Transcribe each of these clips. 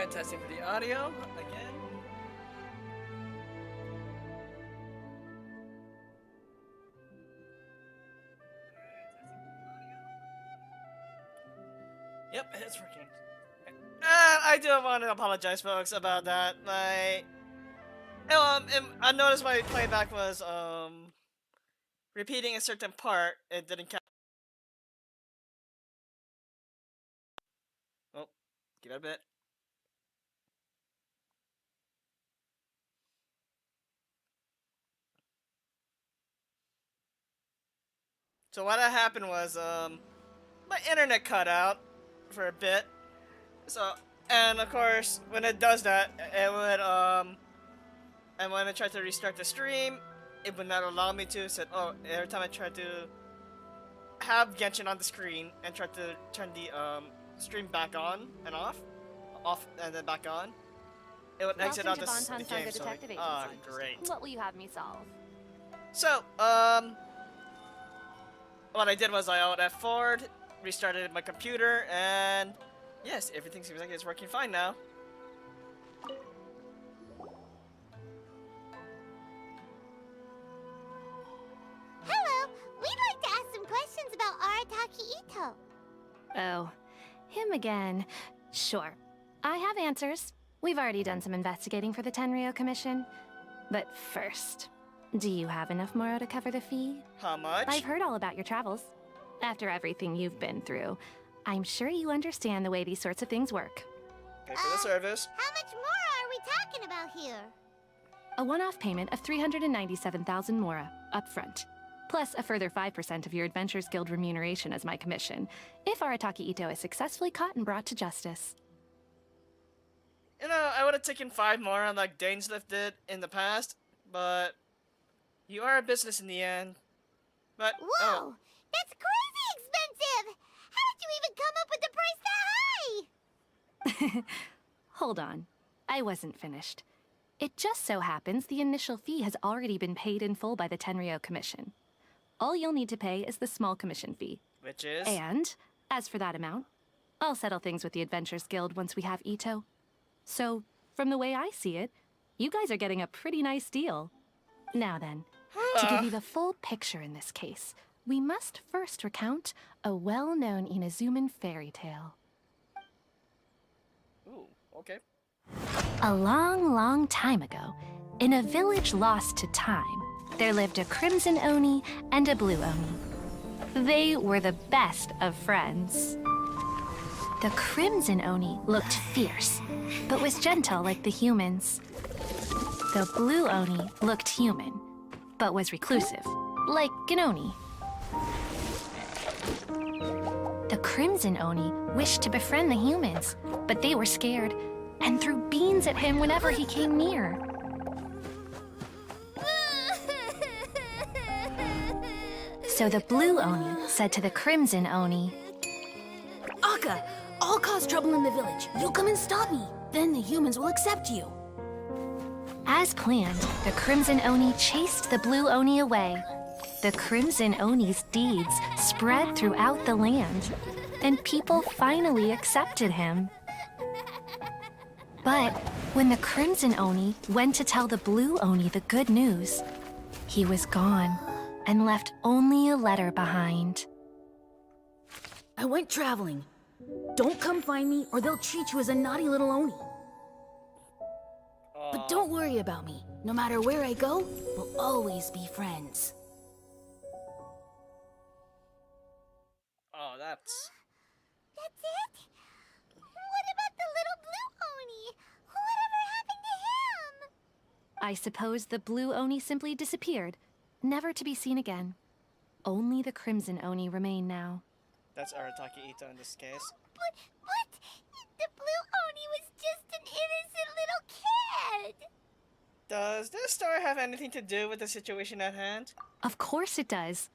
Alright, testing for the audio again. Yep, it's working. I do want to apologize, folks, about that. I noticed my playback was repeating a certain part. It didn't count. Oh, give it a bit. So what happened was my internet cut out for a bit. So, and of course, when it does that, it would and when I tried to restart the stream, it would not allow me to. So, every time I tried to have Genshin on the screen and tried to turn the stream back on and off and then back on, it would exit out the game. So, great. What will you have me solve? So, what I did was I out F4'd, restarted my computer, and yes, everything seems like it's working fine now. Hello, we'd like to ask some questions about Arataki Itto. Oh, him again. Sure. I have answers. We've already done some investigating for the Tenryou Commission. But first, do you have enough Moro to cover the fee? How much? I've heard all about your travels. After everything you've been through, I'm sure you understand the way these sorts of things work. Pay for the service. How much more are we talking about here? A one-off payment of 397,000 Mora, upfront. Plus a further 5% of your Adventures Guild remuneration as my commission, if Arataki Itto is successfully caught and brought to justice. You know, I would have taken 5 more like Dainsliff did in the past, but you are a business in the end. But whoa, that's crazy expensive! How did you even come up with the price that high? Hold on, I wasn't finished. It just so happens the initial fee has already been paid in full by the Tenryou Commission. All you'll need to pay is the small commission fee. Which is? And, as for that amount, I'll settle things with the Adventures Guild once we have Itto. So, from the way I see it, you guys are getting a pretty nice deal. Now then, to give you the full picture in this case, we must first recount a well-known Inazuman fairy tale. Ooh, okay. A long, long time ago, in a village lost to time, there lived a crimson Oni and a blue Oni. They were the best of friends. The crimson Oni looked fierce, but was gentle like the humans. The blue Oni looked human, but was reclusive, like an Oni. The crimson Oni wished to befriend the humans, but they were scared and threw beans at him whenever he came near. So the blue Oni said to the crimson Oni, Akka, I'll cause trouble in the village. You come and stop me. Then the humans will accept you. As planned, the crimson Oni chased the blue Oni away. The crimson Oni's deeds spread throughout the land, and people finally accepted him. But when the crimson Oni went to tell the blue Oni the good news, he was gone and left only a letter behind. I went traveling. Don't come find me or they'll treat you as a naughty little Oni. But don't worry about me. No matter where I go, we'll always be friends. Oh, that's... That's it? What about the little blue Oni? Whatever happened to him? I suppose the blue Oni simply disappeared, never to be seen again. Only the crimson Oni remain now. That's Arataki Itto in this case. But the blue Oni was just an innocent little kid! Does this story have anything to do with the situation at hand? Of course it does.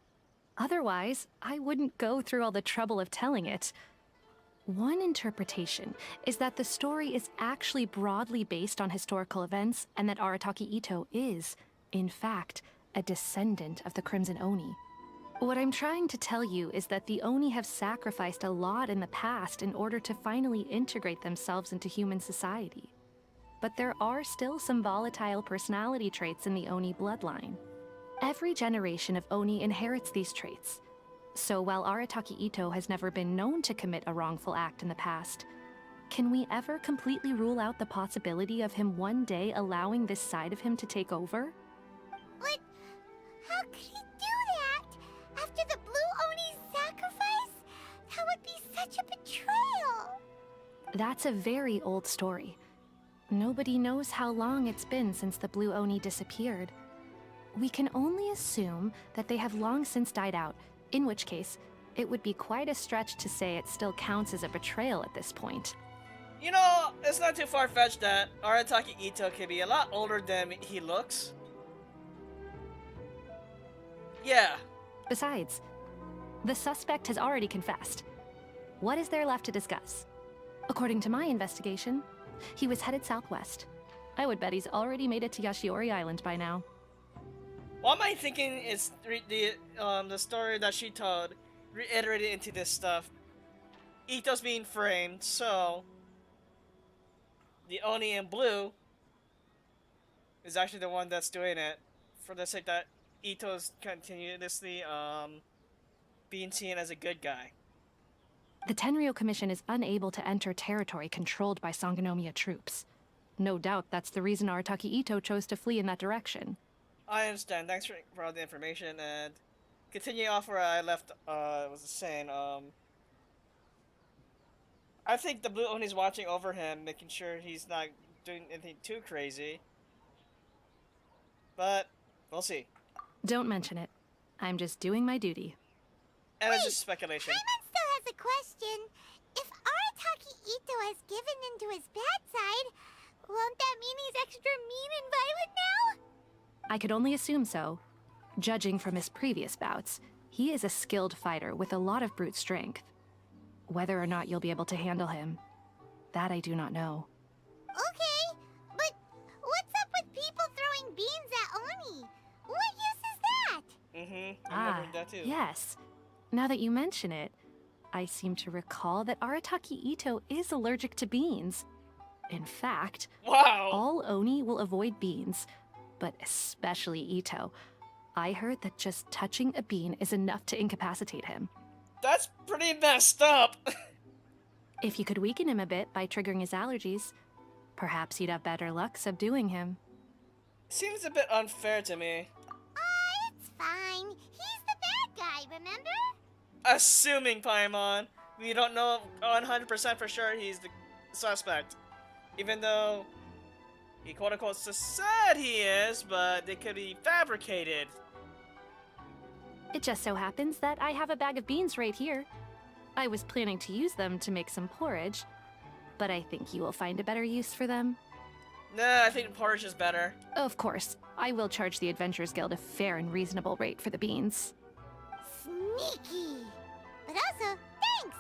Otherwise, I wouldn't go through all the trouble of telling it. One interpretation is that the story is actually broadly based on historical events and that Arataki Itto is, in fact, a descendant of the Crimson Oni. What I'm trying to tell you is that the Oni have sacrificed a lot in the past in order to finally integrate themselves into human society. But there are still some volatile personality traits in the Oni bloodline. Every generation of Oni inherits these traits. So while Arataki Itto has never been known to commit a wrongful act in the past, can we ever completely rule out the possibility of him one day allowing this side of him to take over? But how could he do that? After the Blue Oni's sacrifice? That would be such a betrayal. That's a very old story. Nobody knows how long it's been since the Blue Oni disappeared. We can only assume that they have long since died out, in which case, it would be quite a stretch to say it still counts as a betrayal at this point. You know, it's not too far-fetched that Arataki Itto could be a lot older than he looks. Yeah. Besides, the suspect has already confessed. What is there left to discuss? According to my investigation, he was headed southwest. I would bet he's already made it to Yashiori Island by now. What am I thinking is the story that she told reiterated into this stuff. Itto's being framed, so the Oni in blue is actually the one that's doing it for the sake that Itto's continuously being seen as a good guy. The Tenryou Commission is unable to enter territory controlled by Sangonomiya troops. No doubt that's the reason Arataki Itto chose to flee in that direction. I understand. Thanks for all the information, and continue off where I left. Was saying, I think the Blue Oni's watching over him, making sure he's not doing anything too crazy. But we'll see. Don't mention it. I'm just doing my duty. And it's just speculation. Paimon still has a question. If Arataki Itto has given in to his bad side, won't that mean he's extra mean and violent now? I could only assume so. Judging from his previous bouts, he is a skilled fighter with a lot of brute strength. Whether or not you'll be able to handle him, that I do not know. Okay, but what's up with people throwing beans at Oni? What use is that? I'm wondering that too. Yes. Now that you mention it, I seem to recall that Arataki Itto is allergic to beans. In fact, Wow! all Oni will avoid beans, but especially Itto. I heard that just touching a bean is enough to incapacitate him. That's pretty messed up! If you could weaken him a bit by triggering his allergies, perhaps you'd have better luck subduing him. Seems a bit unfair to me. It's fine. He's the bad guy, remember? Assuming, Paimon. We don't know 100% for sure he's the suspect. Even though he quote-unquote said he is, but they could be fabricated. It just so happens that I have a bag of beans right here. I was planning to use them to make some porridge, but I think you will find a better use for them. Nah, I think porridge is better. Of course, I will charge the Adventurers Guild a fair and reasonable rate for the beans. Sneaky. But also, thanks.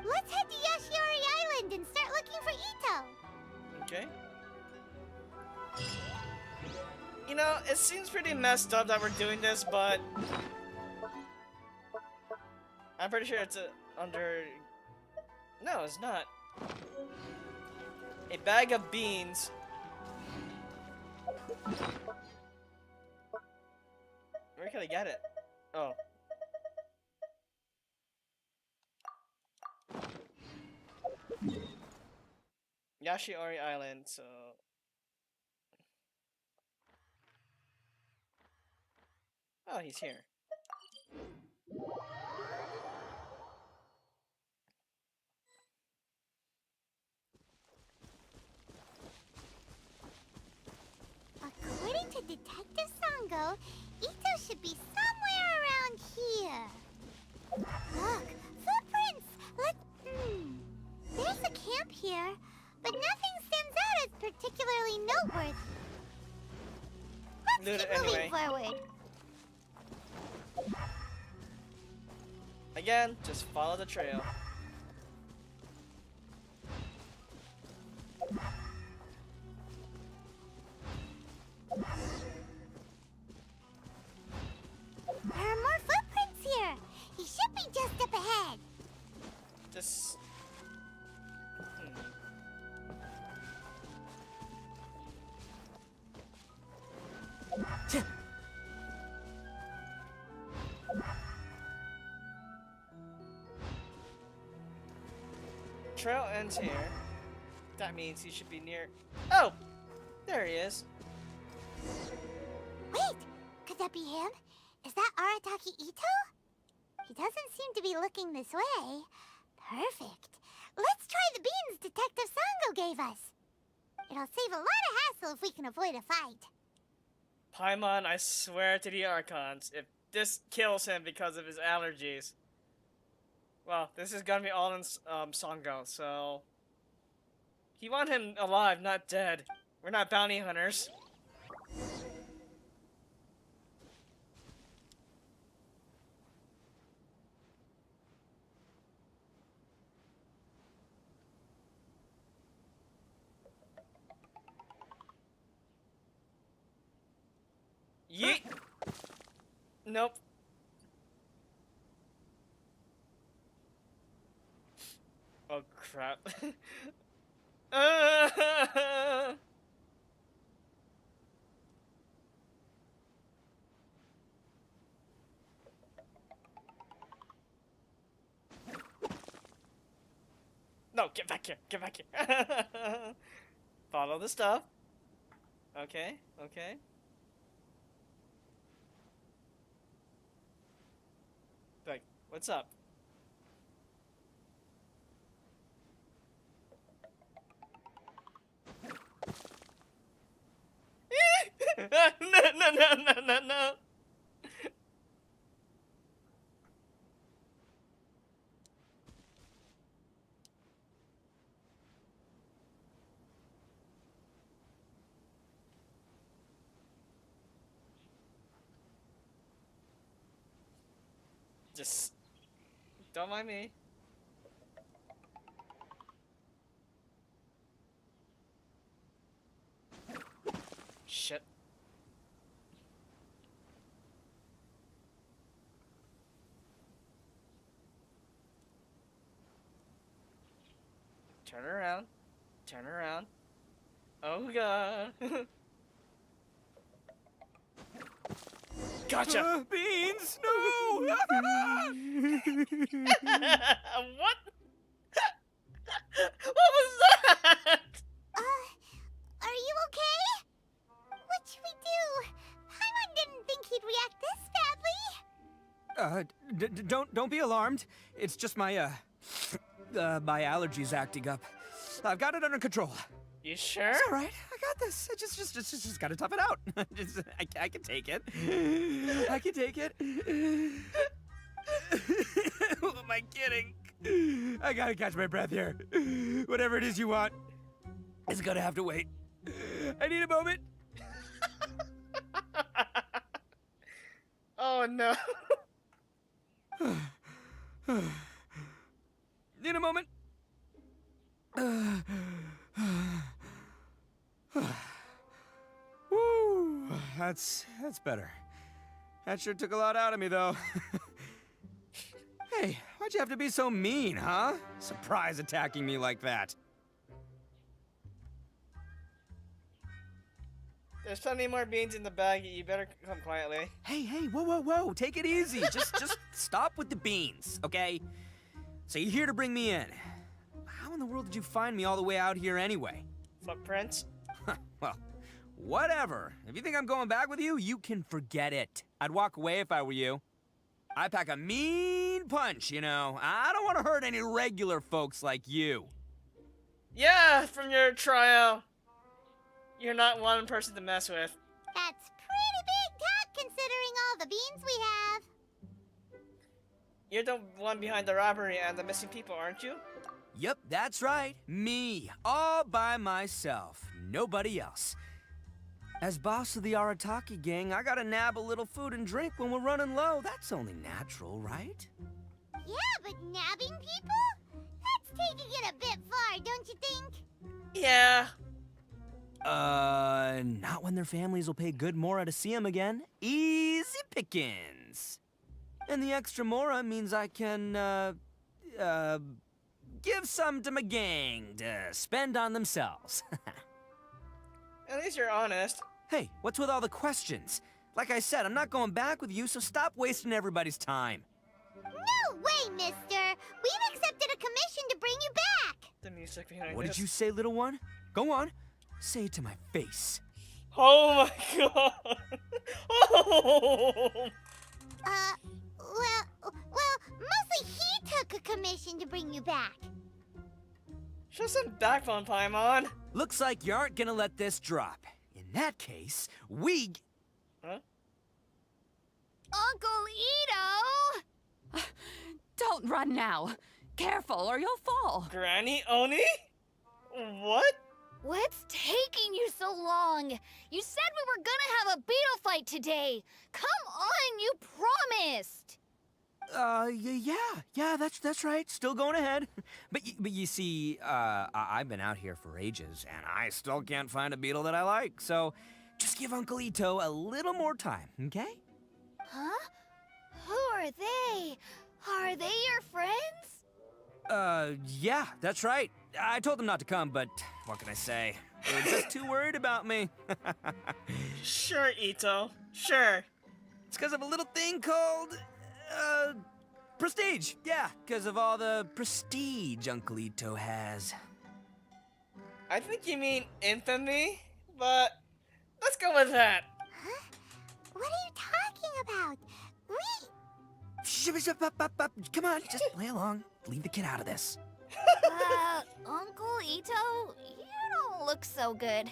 Let's head to Yashiori Island and start looking for Itto. Okay. You know, it seems pretty messed up that we're doing this, but I'm pretty sure it's under... No, it's not. A bag of beans. Where can I get it? Oh. Yashiori Island, so... Oh, he's here. According to Detective Sango, Itto should be somewhere around here. Look, footprints! There's a camp here, but nothing stands out as particularly noteworthy. Do Let's it keep anyway. moving forward. Again, just follow the trail. There are more footprints Trail ends here. That means he should be near. Oh! There he is. Wait! Could that be him? Is that Arataki Itto? He doesn't seem to be looking this way. Perfect. Let's try the beans Detective Sango gave us. It'll save a lot of hassle if we can avoid a fight. Paimon, I swear to the Archons, if this kills him because of his allergies. Well, this is gonna be all in Sango, so... You want him alive, not dead. We're not bounty hunters. Yeet! Nope. Oh crap. No, get back here, get back here. Follow the stuff. Okay, okay. Like, what's up? No. Just don't mind me. Shit. Turn around. Turn around. Oh god. Gotcha. Beans, no! What? What was that? Are you okay? What should we do? Paimon didn't think he'd react this badly. Don't be alarmed. It's just my my allergies acting up. I've got it under control. You sure? It's all right. I got this. I just gotta tough it out. I can take it. I can take it. Who am I kidding? I gotta catch my breath here. Whatever it is you want, it's gonna have to wait. I need a moment. Oh no. Need a moment. Woo, that's better. That sure took a lot out of me, though. Hey, why'd you have to be so mean, huh? Surprise attacking me like that. There's plenty more beans in the bag. You better come quietly. Hey, whoa. Take it easy. Just stop with the beans, okay? So you're here to bring me in. How in the world did you find me all the way out here anyway? Footprints? Well, whatever. If you think I'm going back with you, you can forget it. I'd walk away if I were you. I pack a mean punch, you know. I don't want to hurt any regular folks like you. Yeah, from your trial. You're not one person to mess with. That's pretty big talk considering all the beans we have. You're the one behind the robbery and the missing people, aren't you? Yep, that's right. Me. All by myself. Nobody else. As boss of the Arataki gang, I gotta nab a little food and drink when we're running low. That's only natural, right? Yeah, but nabbing people? That's taking it a bit far, don't you think? Yeah. Not when their families will pay good mora to see them again. Easy pickings. And the extra mora means I can, give some to my gang to spend on themselves. At least you're honest. Hey, what's with all the questions? Like I said, I'm not going back with you, so stop wasting everybody's time. No way, mister! We've accepted a commission to bring you back! The music behind What this. did you say, little one? Go on. Say it to my face. Oh my god! Oh! Well, mostly he took a commission to bring you back. Show some backbone, Paimon. Looks like you aren't gonna let this drop. In that case, we... Huh? Uncle Itto! Don't run now. Careful or you'll fall. Granny Oni? What? What's taking you so long? You said we were gonna have a beetle fight today. Come on, you promised. Yeah, that's right. Still going ahead. But you see, I've been out here for ages, and I still can't find a beetle that I like. So, just give Uncle Itto a little more time, okay? Huh? Who are they? Are they your friends? Yeah, that's right. I told them not to come, but what can I say? They were just too worried about me. Sure, Itto. Sure. It's because of a little thing called, prestige. Yeah, because of all the prestige Uncle Itto has. I think you mean infamy, but let's go with that. Huh? What are you talking about? Come on, just play along. Leave the kid out of this. Uncle Itto, you don't look so good.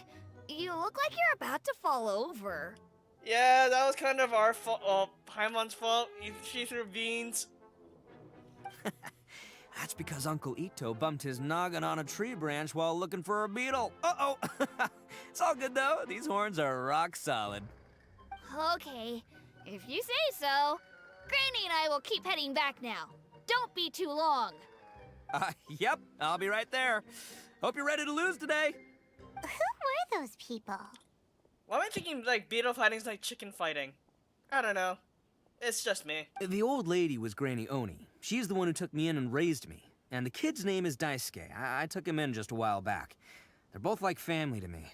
You look like you're about to fall over. Yeah, that was kind of our fault. Paimon's fault. She threw beans. That's because Uncle Itto bumped his noggin on a tree branch while looking for a beetle. Uh-oh. It's all good, though. These horns are rock solid. Okay, if you say so. Granny and I will keep heading back now. Don't be too long. Yep, I'll be right there. Hope you're ready to lose today. Who were those people? Why am I thinking like beetle fighting's like chicken fighting? I don't know. It's just me. The old lady was Granny Oni. She's the one who took me in and raised me. And the kid's name is Daisuke. I took him in just a while back. They're both like family to me.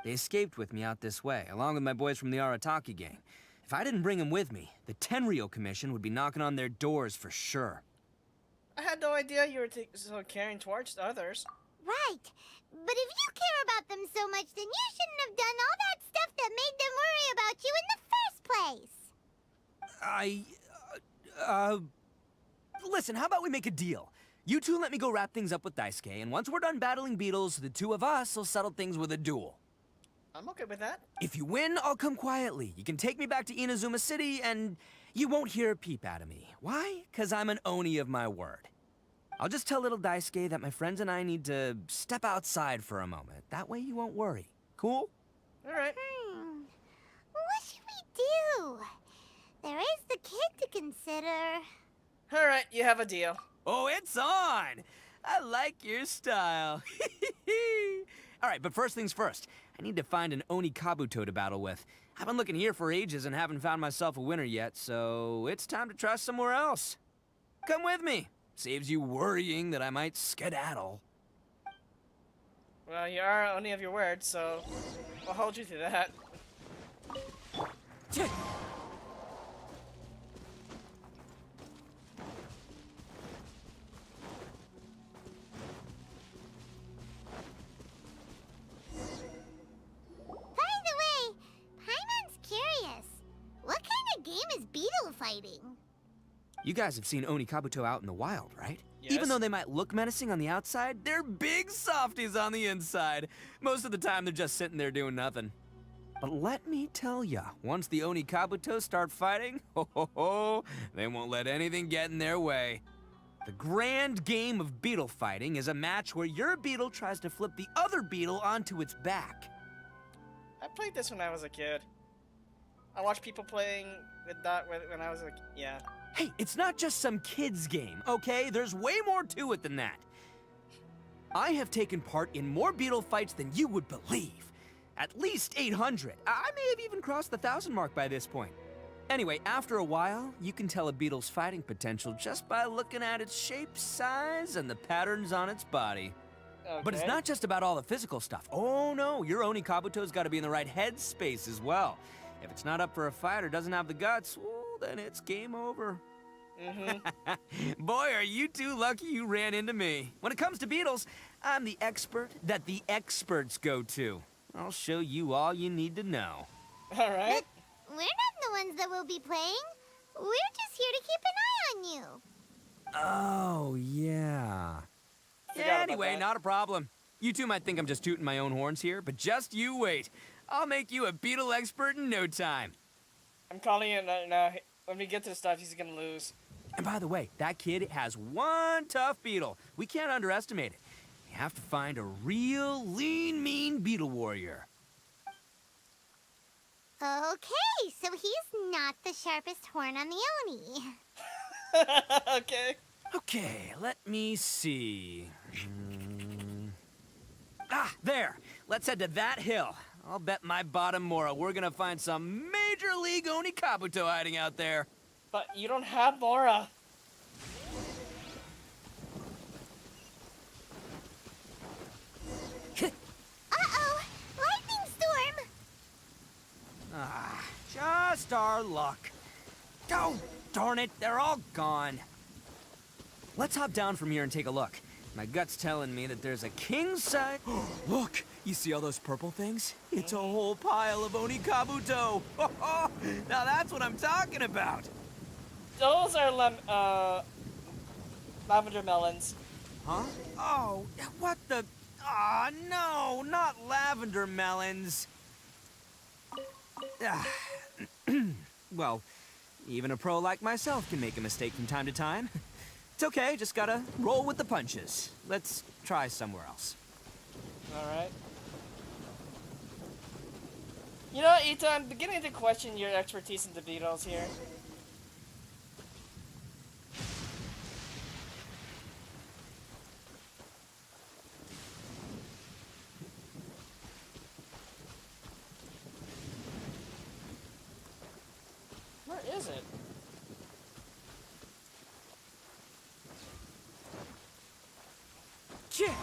They escaped with me out this way, along with my boys from the Arataki gang. If I didn't bring them with me, the Tenryou Commission would be knocking on their doors for sure. I had no idea you were so caring towards others. Right. But if you care about them so much, then you shouldn't have done all that stuff that made them worry about you in the first place. Listen, how about we make a deal? You two let me go wrap things up with Daisuke, and once we're done battling beetles, the two of us will settle things with a duel. I'm okay with that. If you win, I'll come quietly. You can take me back to Inazuma City, and you won't hear a peep out of me. Why? 'Cause I'm an Oni of my word. I'll just tell little Daisuke that my friends and I need to step outside for a moment. That way you won't worry. Cool? Alright. What should we do? There is the kid to consider. Alright, you have a deal. Oh, it's on! I like your style. Alright, but first things first. I need to find an Oni Kabuto to battle with. I've been looking here for ages and haven't found myself a winner yet, so it's time to try somewhere else. Come with me. Saves you worrying that I might skedaddle. Well, you are only of your word, so I'll hold you to that. By the way, Paimon's curious. What kind of game is beetle fighting? You guys have seen Oni Kabuto out in the wild, right? Yes. Even though they might look menacing on the outside, they're big softies on the inside. Most of the time, they're just sitting there doing nothing. But let me tell ya, once the Oni Kabuto start fighting, they won't let anything get in their way. The grand game of beetle fighting is a match where your beetle tries to flip the other beetle onto its back. I played this when I was a kid. I watched people playing with that when I was like, yeah. Hey, it's not just some kid's game, okay? There's way more to it than that. I have taken part in more beetle fights than you would believe. At least 800. I may have even crossed the 1,000 mark by this point. Anyway, after a while, you can tell a beetle's fighting potential just by looking at its shape, size, and the patterns on its body. Okay. But it's not just about all the physical stuff. Oh no, your Oni Kabuto's got to be in the right headspace as well. If it's not up for a fight or doesn't have the guts, well, then it's game over. Boy, are you two lucky you ran into me. When it comes to beetles, I'm the expert that the experts go to. I'll show you all you need to know. All right. We're not the ones that will be playing. We're just here to keep an eye on you. Oh, yeah. Forgot about Anyway, that. not a problem. You two might think I'm just tooting my own horns here, but just you wait. I'll make you a beetle expert in no time. I'm calling it now. When we get to the stuff, he's gonna lose. And by the way, that kid has one tough beetle. We can't underestimate it. You have to find a real lean, mean beetle warrior. Okay, so he's not the sharpest horn on the Oni. Okay. Okay, let me see. There. Let's head to that hill. I'll bet my bottom Mora we're gonna find some major league Oni Kabuto hiding out there. But you don't have Mora. Uh-oh! Lightning storm! Just our luck. Oh, darn it, they're all gone. Let's hop down from here and take a look. My gut's telling me that there's a king-size... Look, you see all those purple things? It's a whole pile of Oni Kabuto. Now that's what I'm talking about. Those are lavender melons. Huh? Oh, what the... Aw, no, not lavender melons. Well, even a pro like myself can make a mistake from time to time. It's okay, just gotta roll with the punches. Let's try somewhere else. Alright. You know, Itto, I'm beginning to question your expertise in the beetles here. Where is it? Yeah.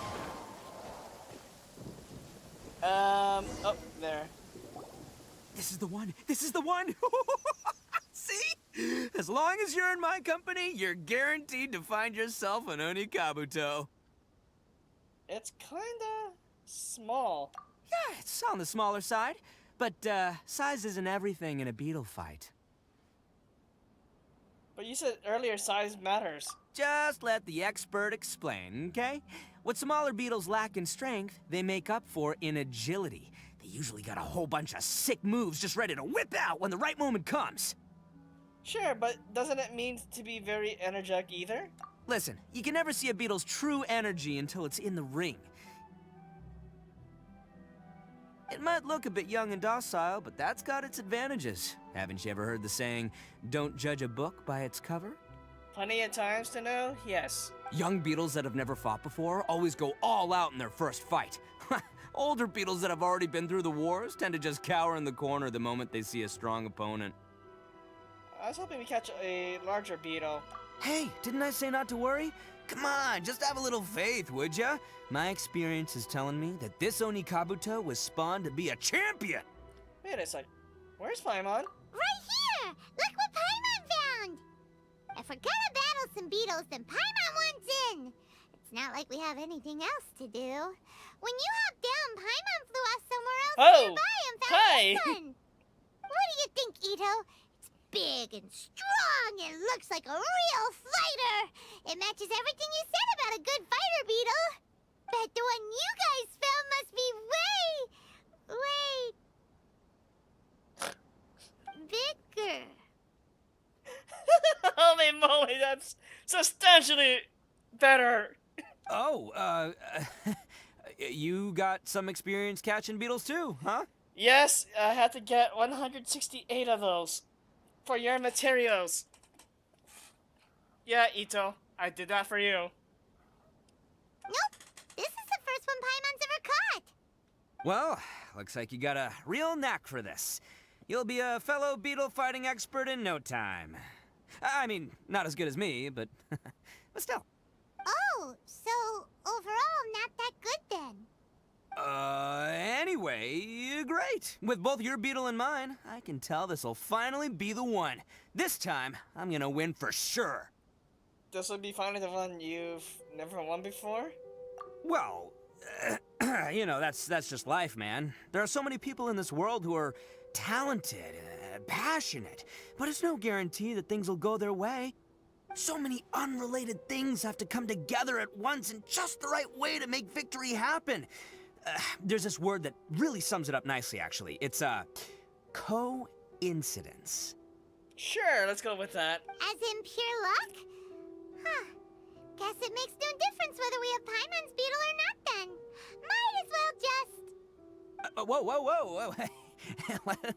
Oh, there. This is the one. This is the one. See? As long as you're in my company, you're guaranteed to find yourself an Oni Kabuto. It's kinda small. Yeah, it's on the smaller side. But, size isn't everything in a beetle fight. But you said earlier size matters. Just let the expert explain, okay? What smaller beetles lack in strength, they make up for in agility. They usually got a whole bunch of sick moves just ready to whip out when the right moment comes. Sure, but doesn't it mean to be very energetic either? Listen, you can never see a beetle's true energy until it's in the ring. It might look a bit young and docile, but that's got its advantages. Haven't you ever heard the saying, don't judge a book by its cover? Plenty of times to know, yes. Young beetles that have never fought before always go all out in their first fight. Older beetles that have already been through the wars tend to just cower in the corner the moment they see a strong opponent. I was hoping we catch a larger beetle. Hey, didn't I say not to worry? Come on, just have a little faith, would ya? My experience is telling me that this Oni Kabuto was spawned to be a champion! Wait a sec. Where's Paimon? Right here! Look what Paimon found! If we're gonna battle some beetles, then Paimon wants in! It's not like we have anything else to do. When you hopped down, Paimon flew off somewhere else nearby and found hi. this one! What do you think, Itto? It's big and strong and looks like a real fighter! It matches everything you said about a good fighter beetle! Bet the one you guys found must be bigger. Holy moly, that's substantially better. Oh, you got some experience catching beetles too, huh? Yes, I had to get 168 of those for your materials. Yeah, Itto, I did that for you. Nope, this is the first one Paimon's ever caught. Well, looks like you got a real knack for this. You'll be a fellow beetle fighting expert in no time. I mean, not as good as me, but but still. Oh, so overall not that good then. Anyway, great. With both your beetle and mine, I can tell this'll finally be the one. This time, I'm gonna win for sure. This would be finally the one you've never won before? Well, you know, that's just life, man. There are so many people in this world who are talented, passionate, but it's no guarantee that things will go their way. So many unrelated things have to come together at once in just the right way to make victory happen. There's this word that really sums it up nicely, actually. It's, coincidence. Sure, let's go with that. As in pure luck? Huh. Guess it makes no difference whether we have Paimon's beetle or not then. Might as well just... Whoa.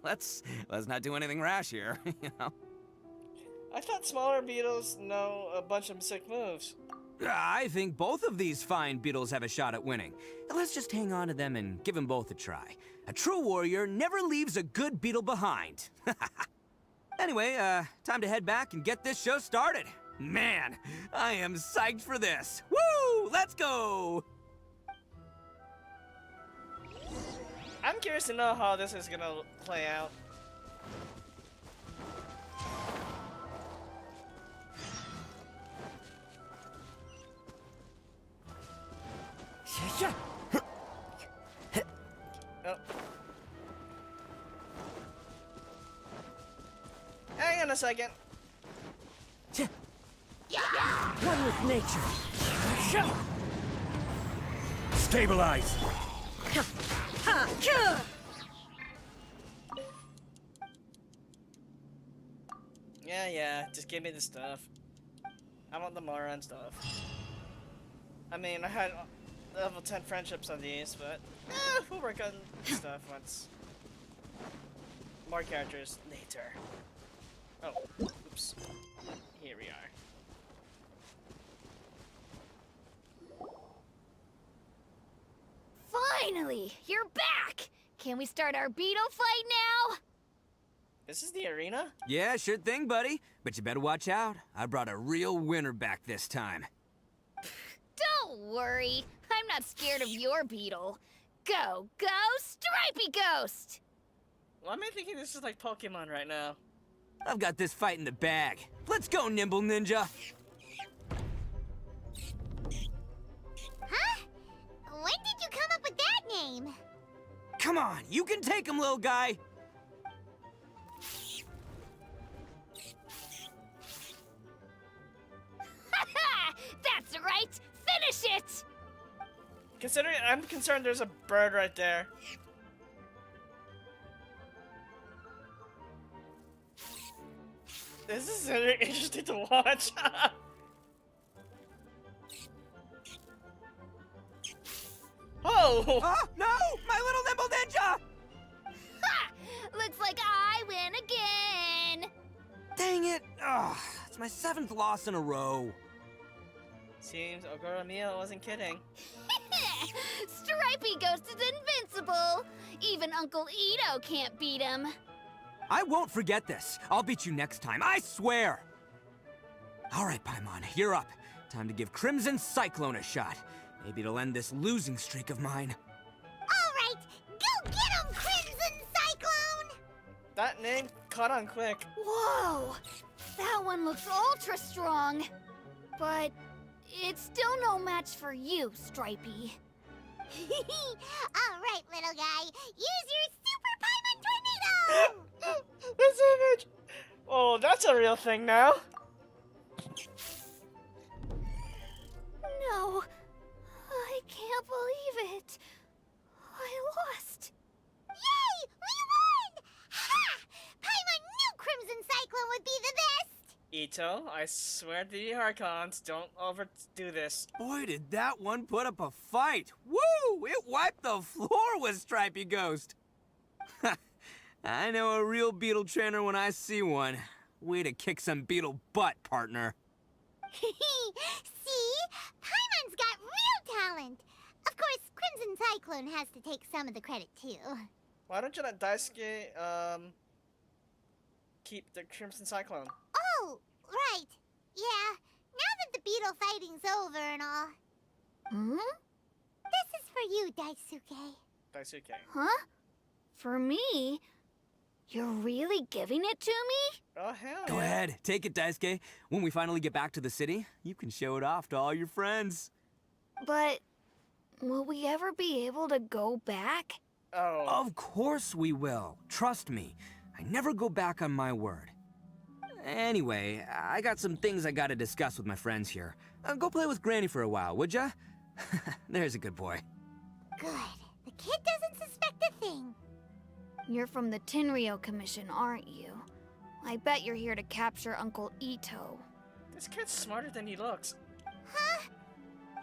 let's not do anything rash here, you know? I thought smaller beetles know a bunch of sick moves. I think both of these fine beetles have a shot at winning. Let's just hang on to them and give them both a try. A true warrior never leaves a good beetle behind. Anyway, time to head back and get this show started. Man, I am psyched for this. Woo! Let's go! I'm curious to know how this is gonna play out. Oh. Hang on a second. One with nature. Stabilize. Yeah, just give me the stuff. I want the moron stuff. I mean, I had level 10 friendships on these, but we'll work on stuff once. More characters later. Oh, oops. Here we are. Finally, you're back! Can we start our beetle fight now? This is the arena? Yeah, sure thing, buddy. But you better watch out. I brought a real winner back this time. Don't worry, I'm not scared of your beetle. Go, Stripey Ghost! Why am I thinking this is like Pokemon right now? I've got this fight in the bag. Let's go, Nimble Ninja. Huh? When did you come up with that name? Come on, you can take him, little guy. That's right! Finish it! I'm concerned there's a bird right there. This is very interesting to watch. Oh! Oh, no! My little Nimble Ninja! Ha! Looks like I win again! Dang it! Ugh, it's my 7th loss in a row. Seems Ogura Mia wasn't kidding. Stripey Ghost is invincible! Even Uncle Itto can't beat him. I won't forget this. I'll beat you next time, I swear! Alright, Paimon, you're up. Time to give Crimson Cyclone a shot. Maybe it'll end this losing streak of mine. Alright, go get him, Crimson Cyclone! That name caught on quick. Whoa! That one looks ultra strong. But it's still no match for you, Stripey. Alright, little guy, use your Super Paimon Tornado! This image! Oh, that's a real thing now. No, I can't believe it. I lost. Yay! We won! Ha! Paimon knew Crimson Cyclone would be the best! Itto, I swear to the Archons, don't overdo this. Boy, did that one put up a fight. Woo! It wiped the floor with Stripey Ghost. I know a real beetle trainer when I see one. Way to kick some beetle butt, partner. See? Paimon's got real talent! Of course, Crimson Cyclone has to take some of the credit, too. Why don't you let Daisuke, keep the Crimson Cyclone? Oh, right. Yeah, now that the beetle fighting's over and all. Hmm? This is for you, Daisuke. Daisuke. Huh? For me? You're really giving it to me? Oh, hell Go yeah. ahead, take it, Daisuke. When we finally get back to the city, you can show it off to all your friends. But will we ever be able to go back? Oh. Of course we will. Trust me. I never go back on my word. Anyway, I got some things I gotta discuss with my friends here. Go play with Granny for a while, would ya? There's a good boy. Good. The kid doesn't suspect a thing. You're from the Tenryou Commission, aren't you? I bet you're here to capture Uncle Itto. This kid's smarter than he looks. Huh?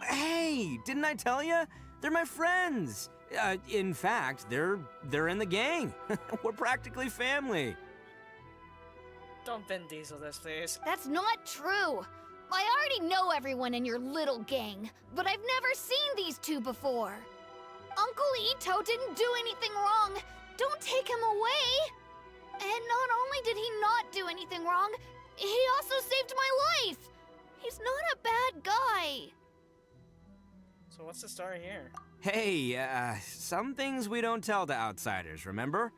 Hey, didn't I tell ya? They're my friends. In fact, they're in the gang. We're practically family. Don't Vin Diesel this, please. That's not true! I already know everyone in your little gang, but I've never seen these two before. Uncle Itto didn't do anything wrong. Don't take him away! And not only did he not do anything wrong, he also saved my life! He's not a bad guy. So what's the story here? Hey, some things we don't tell to outsiders, remember?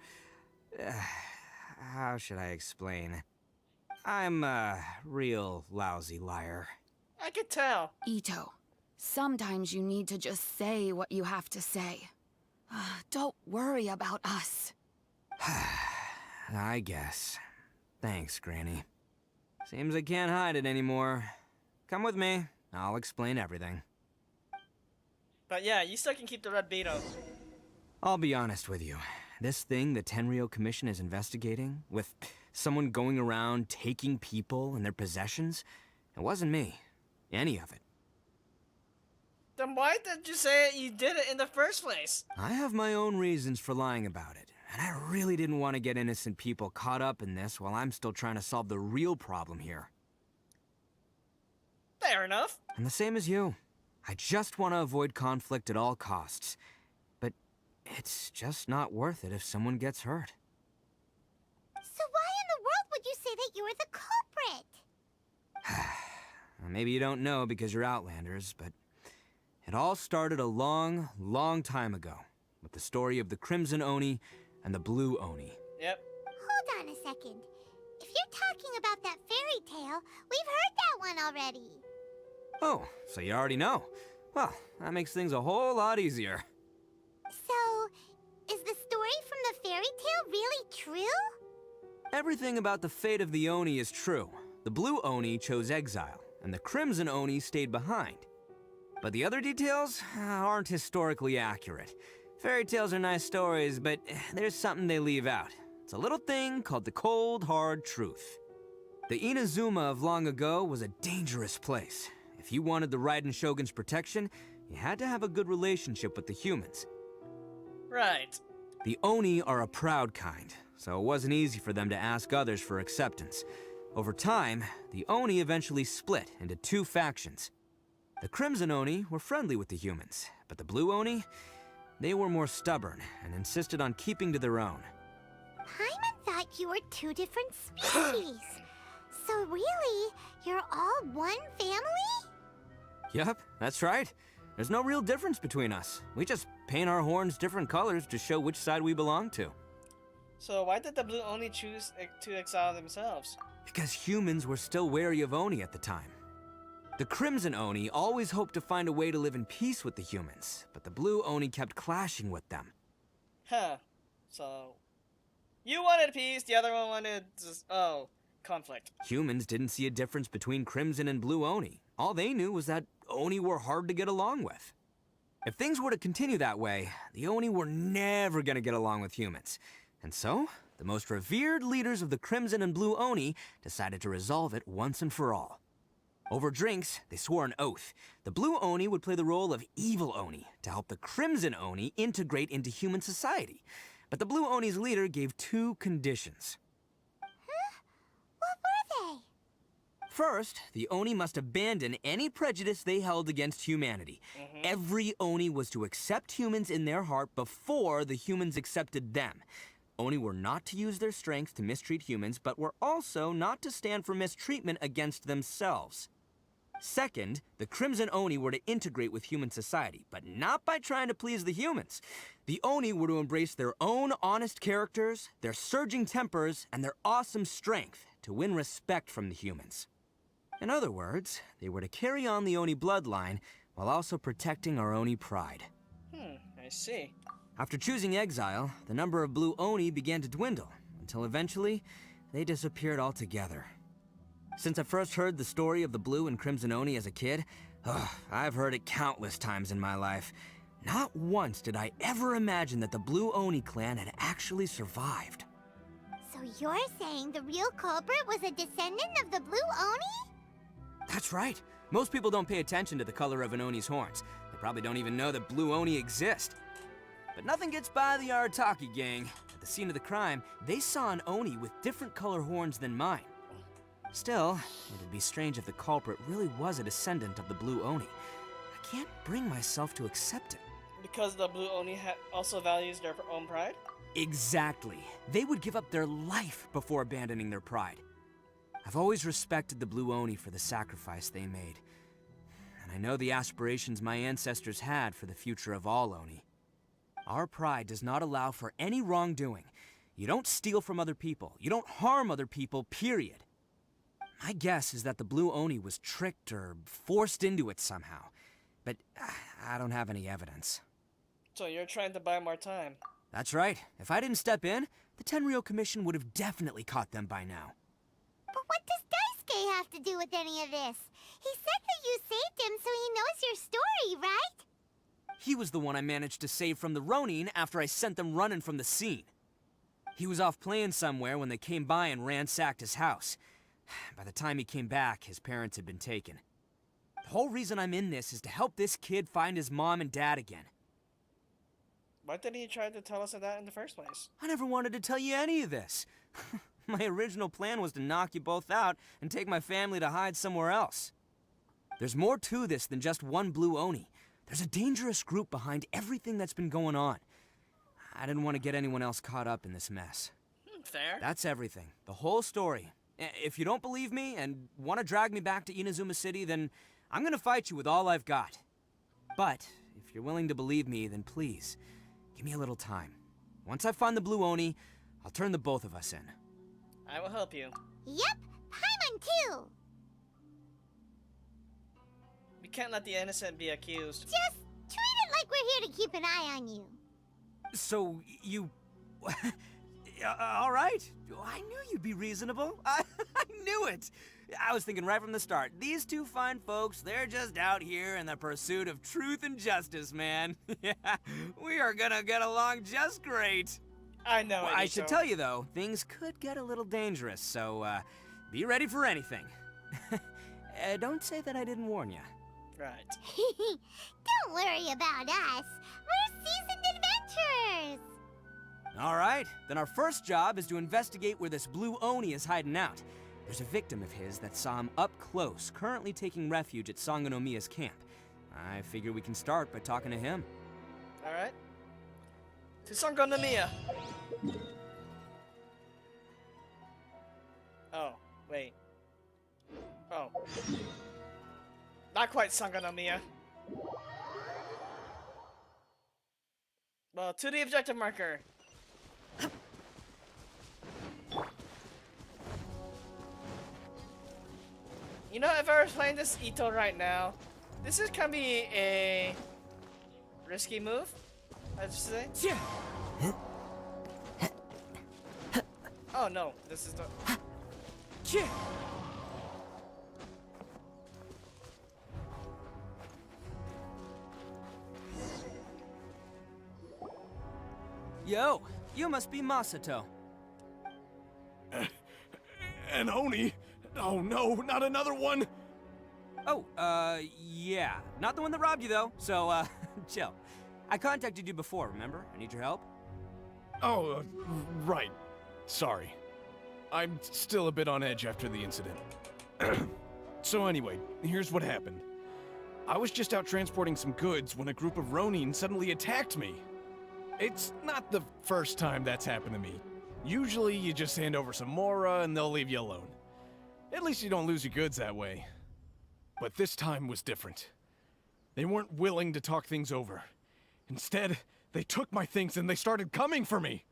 How should I explain? I'm a real lousy liar. I could tell. Itto, sometimes you need to just say what you have to say. Don't worry about us. I guess. Thanks, Granny. Seems I can't hide it anymore. Come with me. I'll explain everything. But yeah, you still can keep the red Beetle. I'll be honest with you. This thing the Tenryou Commission is investigating, with someone going around taking people and their possessions, it wasn't me. Any of it. Then why did you say you did it in the first place? I have my own reasons for lying about it, and I really didn't want to get innocent people caught up in this while I'm still trying to solve the real problem here. Fair enough. I'm the same as you. I just want to avoid conflict at all costs. But it's just not worth it if someone gets hurt. So why in the world would you say that you were the culprit? Maybe you don't know because you're Outlanders, but it all started a long, long time ago with the story of the Crimson Oni and the Blue Oni. Yep. Hold on a second. If you're talking about that fairy tale, we've heard that one already. Oh, so you already know. Well, that makes things a whole lot easier. So, is the story from the fairy tale really true? Everything about the fate of the Oni is true. The Blue Oni chose exile, and the Crimson Oni stayed behind. But the other details aren't historically accurate. Fairy tales are nice stories, but there's something they leave out. It's a little thing called the cold, hard truth. The Inazuma of long ago was a dangerous place. If you wanted the Raiden Shogun's protection, you had to have a good relationship with the humans. Right. The Oni are a proud kind, so it wasn't easy for them to ask others for acceptance. Over time, the Oni eventually split into two factions. The Crimson Oni were friendly with the humans, but the Blue Oni, they were more stubborn and insisted on keeping to their own. Paimon thought you were two different species. So really, you're all one family? Yep, that's right. There's no real difference between us. We just paint our horns different colors to show which side we belong to. So why did the Blue Oni choose to exile themselves? Because humans were still wary of Oni at the time. The Crimson Oni always hoped to find a way to live in peace with the humans, but the Blue Oni kept clashing with them. Huh. So... you wanted peace, the other one wanted... conflict. Humans didn't see a difference between Crimson and Blue Oni. All they knew was that Oni were hard to get along with. If things were to continue that way, the Oni were never gonna get along with humans. And so, the most revered leaders of the Crimson and Blue Oni decided to resolve it once and for all. Over drinks, they swore an oath. The Blue Oni would play the role of evil Oni to help the Crimson Oni integrate into human society. But the Blue Oni's leader gave two conditions. What were they? First, the Oni must abandon any prejudice they held against humanity. Every Oni was to accept humans in their heart before the humans accepted them. Oni were not to use their strength to mistreat humans, but were also not to stand for mistreatment against themselves. Second, the Crimson Oni were to integrate with human society, but not by trying to please the humans. The Oni were to embrace their own honest characters, their surging tempers, and their awesome strength to win respect from the humans. In other words, they were to carry on the Oni bloodline while also protecting our Oni pride. I see. After choosing exile, the number of blue Oni began to dwindle, until eventually, they disappeared altogether. Since I first heard the story of the Blue and Crimson Oni as a kid, I've heard it countless times in my life. Not once did I ever imagine that the Blue Oni clan had actually survived. So you're saying the real culprit was a descendant of the Blue Oni? That's right. Most people don't pay attention to the color of an Oni's horns. They probably don't even know that Blue Oni exist. But nothing gets by the Arataki gang. At the scene of the crime, they saw an Oni with different color horns than mine. Still, it'd be strange if the culprit really was a descendant of the Blue Oni. I can't bring myself to accept it. Because the Blue Oni also values their own pride? Exactly. They would give up their life before abandoning their pride. I've always respected the Blue Oni for the sacrifice they made. And I know the aspirations my ancestors had for the future of all Oni. Our pride does not allow for any wrongdoing. You don't steal from other people. You don't harm other people, period. My guess is that the Blue Oni was tricked or forced into it somehow. But I don't have any evidence. So you're trying to buy more time? That's right. If I didn't step in, the Tenryou Commission would have definitely caught them by now. But what does Daisuke have to do with any of this? He said that you saved him so he knows your story, right? He was the one I managed to save from the Ronin after I sent them running from the scene. He was off playing somewhere when they came by and ransacked his house. By the time he came back, his parents had been taken. The whole reason I'm in this is to help this kid find his mom and dad again. Why didn't he try to tell us that in the first place? I never wanted to tell you any of this. My original plan was to knock you both out and take my family to hide somewhere else. There's more to this than just one Blue Oni. There's a dangerous group behind everything that's been going on. I didn't want to get anyone else caught up in this mess. Fair. That's everything. The whole story. If you don't believe me and want to drag me back to Inazuma City, then I'm gonna fight you with all I've got. But if you're willing to believe me, then please, give me a little time. Once I find the Blue Oni, I'll turn the both of us in. I will help you. Yep, Paimon too. We can't let the innocent be accused. Just treat it like we're here to keep an eye on you. So, you... all right. I knew you'd be reasonable. I knew it. I was thinking right from the start, these two fine folks, they're just out here in the pursuit of truth and justice, man. Yeah, we are gonna get along just great. I know Well, it, I should Itto. tell you, though, things could get a little dangerous, so, be ready for anything. Don't say that I didn't warn you. Right. Don't worry about us. We're seasoned adventurers. All right, then our first job is to investigate where this Blue Oni is hiding out. There's a victim of his that saw him up close, currently taking refuge at Sangonomiya's camp. I figure we can start by talking to him. Alright. To Sangonomiya. Oh, wait. Oh. Not quite Sangonomiya. Well, to the objective marker. You know, if I was playing this Itto right now, this is gonna be a risky move, I'd say. Yeah. Oh no, this is the... Yeah. Yo, you must be Masato. An Oni? Oh no, not another one! Oh, yeah. Not the one that robbed you, though, so, chill. I contacted you before, remember? I need your help. Oh, right. Sorry. I'm still a bit on edge after the incident. So anyway, here's what happened. I was just out transporting some goods when a group of Ronin suddenly attacked me. It's not the first time that's happened to me. Usually you just hand over some Mora and they'll leave you alone. At least you don't lose your goods that way. But this time was different. They weren't willing to talk things over. Instead, they took my things and they started coming for me.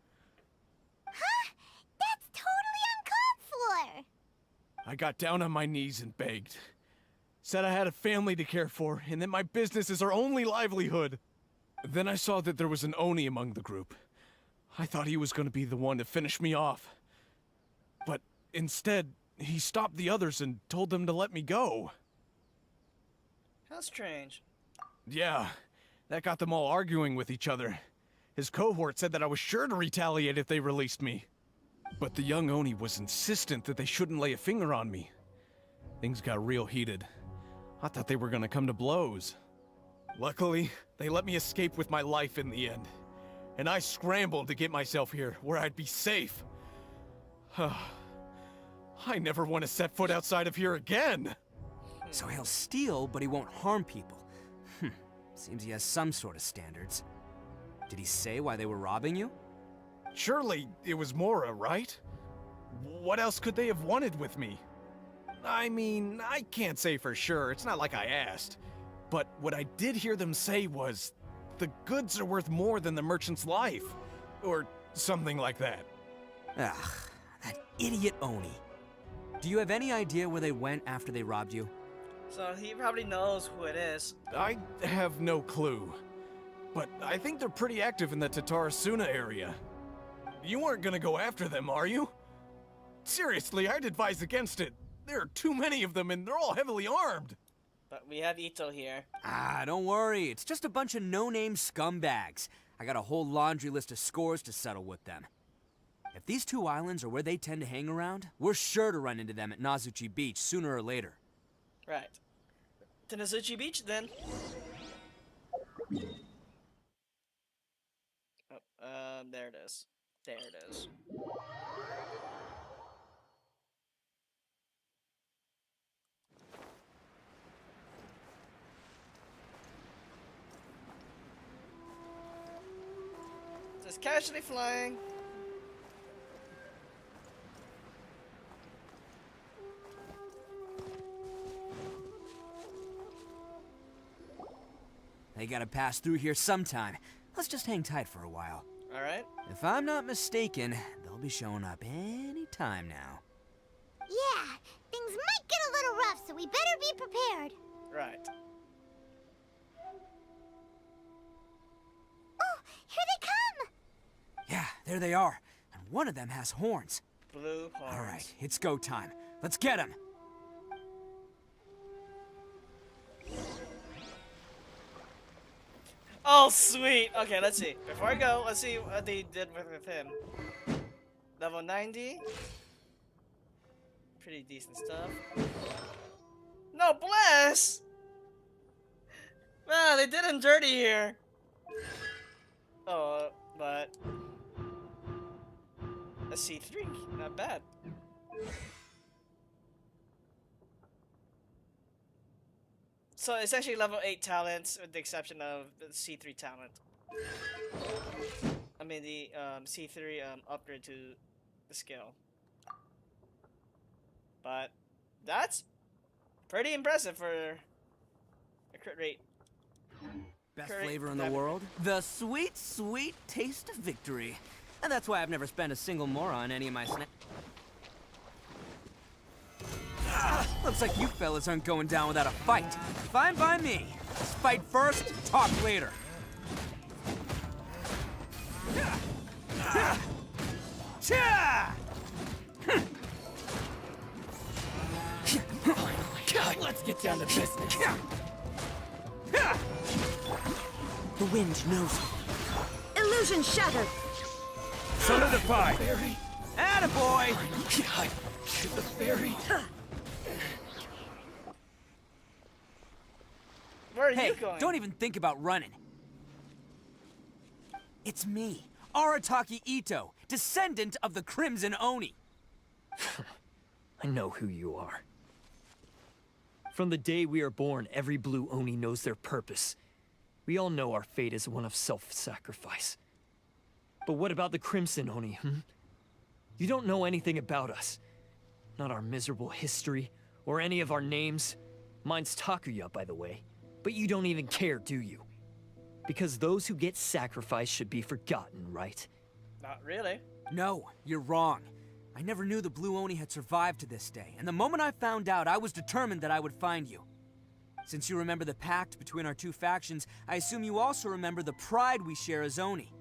Huh? That's totally uncalled for! I got down on my knees and begged. Said I had a family to care for, and that my business is our only livelihood. Then I saw that there was an Oni among the group. I thought he was going to be the one to finish me off. But instead, he stopped the others and told them to let me go. How strange. Yeah, that got them all arguing with each other. His cohort said that I was sure to retaliate if they released me. But the young Oni was insistent that they shouldn't lay a finger on me. Things got real heated. I thought they were gonna come to blows. Luckily, they let me escape with my life in the end. And I scrambled to get myself here, where I'd be safe. I never want to set foot outside of here again! So he'll steal, but he won't harm people. Seems he has some sort of standards. Did he say why they were robbing you? Surely it was Mora, right? What else could they have wanted with me? I mean, I can't say for sure, it's not like I asked. But what I did hear them say was, the goods are worth more than the merchant's life. Or something like that. Ugh, that idiot Oni. Do you have any idea where they went after they robbed you? So he probably knows who it is. I have no clue. But I think they're pretty active in the Tatarasuna area. You aren't gonna go after them, are you? Seriously, I'd advise against it. There are too many of them and they're all heavily armed. But we have Itto here. Don't worry. It's just a bunch of no-name scumbags. I got a whole laundry list of scores to settle with them. If these two islands are where they tend to hang around, we're sure to run into them at Nazuchi Beach sooner or later. Right. To Nazuchi Beach, then. Oh, there it is. There it is. Just casually flying. They gotta pass through here sometime. Let's just hang tight for a while. Alright. If I'm not mistaken, they'll be showing up any time now. Yeah, things might get a little rough, so we better be prepared. Right. Oh, here they come! Yeah, there they are. And one of them has horns. Blue horns. Alright, it's go time. Let's get him! Oh, sweet. Okay, let's see. Before I go, let's see what they did with him. Level 90. Pretty decent stuff. No, bless! Wow, they did him dirty here. Oh, but... a C3, not bad. So it's actually level 8 talents, with the exception of the C3 talent. I mean the C3 upgrade to the skill. But that's pretty impressive for a crit rate. Best Curry flavor in the rabbit. world? The sweet, sweet taste of victory. And that's why I've never spent a single mora on any of my snacks. Looks like you fellas aren't going down without a fight. Fine by me. Let's fight first, talk later. Let's get down to business. The wind knows. Illusion shattered! Solidify! Attaboy! God, shoot the fairy. Where are Hey, you going? don't even think about running. It's me, Arataki Itto, descendant of the Crimson Oni. I know who you are. From the day we are born, every blue Oni knows their purpose. We all know our fate is one of self-sacrifice. But what about the Crimson Oni, You don't know anything about us. Not our miserable history, or any of our names. Mine's Takuya, by the way. But you don't even care, do you? Because those who get sacrificed should be forgotten, right? Not really. No, you're wrong. I never knew the Blue Oni had survived to this day, and the moment I found out, I was determined that I would find you. Since you remember the pact between our two factions, I assume you also remember the pride we share as Oni.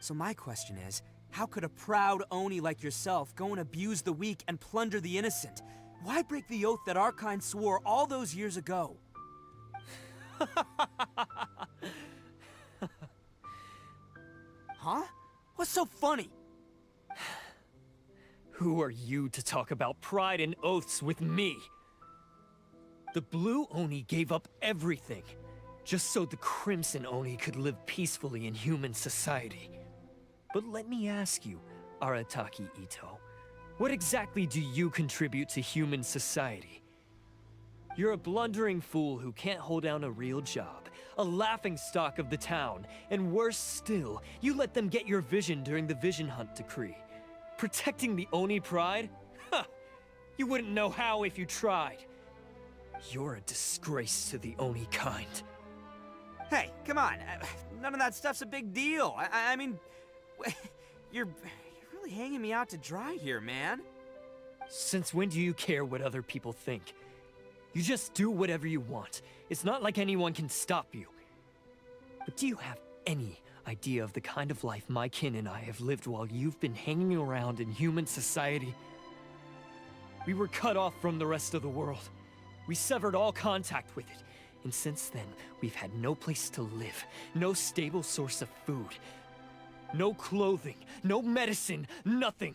So my question is, how could a proud Oni like yourself go and abuse the weak and plunder the innocent? Why break the oath that our kind swore all those years ago? Huh? What's so funny? Who are you to talk about pride and oaths with me? The Blue Oni gave up everything, just so the Crimson Oni could live peacefully in human society. But let me ask you, Arataki Itto, what exactly do you contribute to human society? You're a blundering fool who can't hold down a real job, a laughingstock of the town, and worse still, you let them get your vision during the Vision Hunt decree. Protecting the Oni pride? Ha! You wouldn't know how if you tried. You're a disgrace to the Oni kind. Hey, come on. None of that stuff's a big deal. I mean, you're really hanging me out to dry here, man. Since when do you care what other people think? You just do whatever you want. It's not like anyone can stop you. But do you have any idea of the kind of life my kin and I have lived while you've been hanging around in human society? We were cut off from the rest of the world. We severed all contact with it. And since then, we've had no place to live, no stable source of food, no clothing, no medicine, nothing.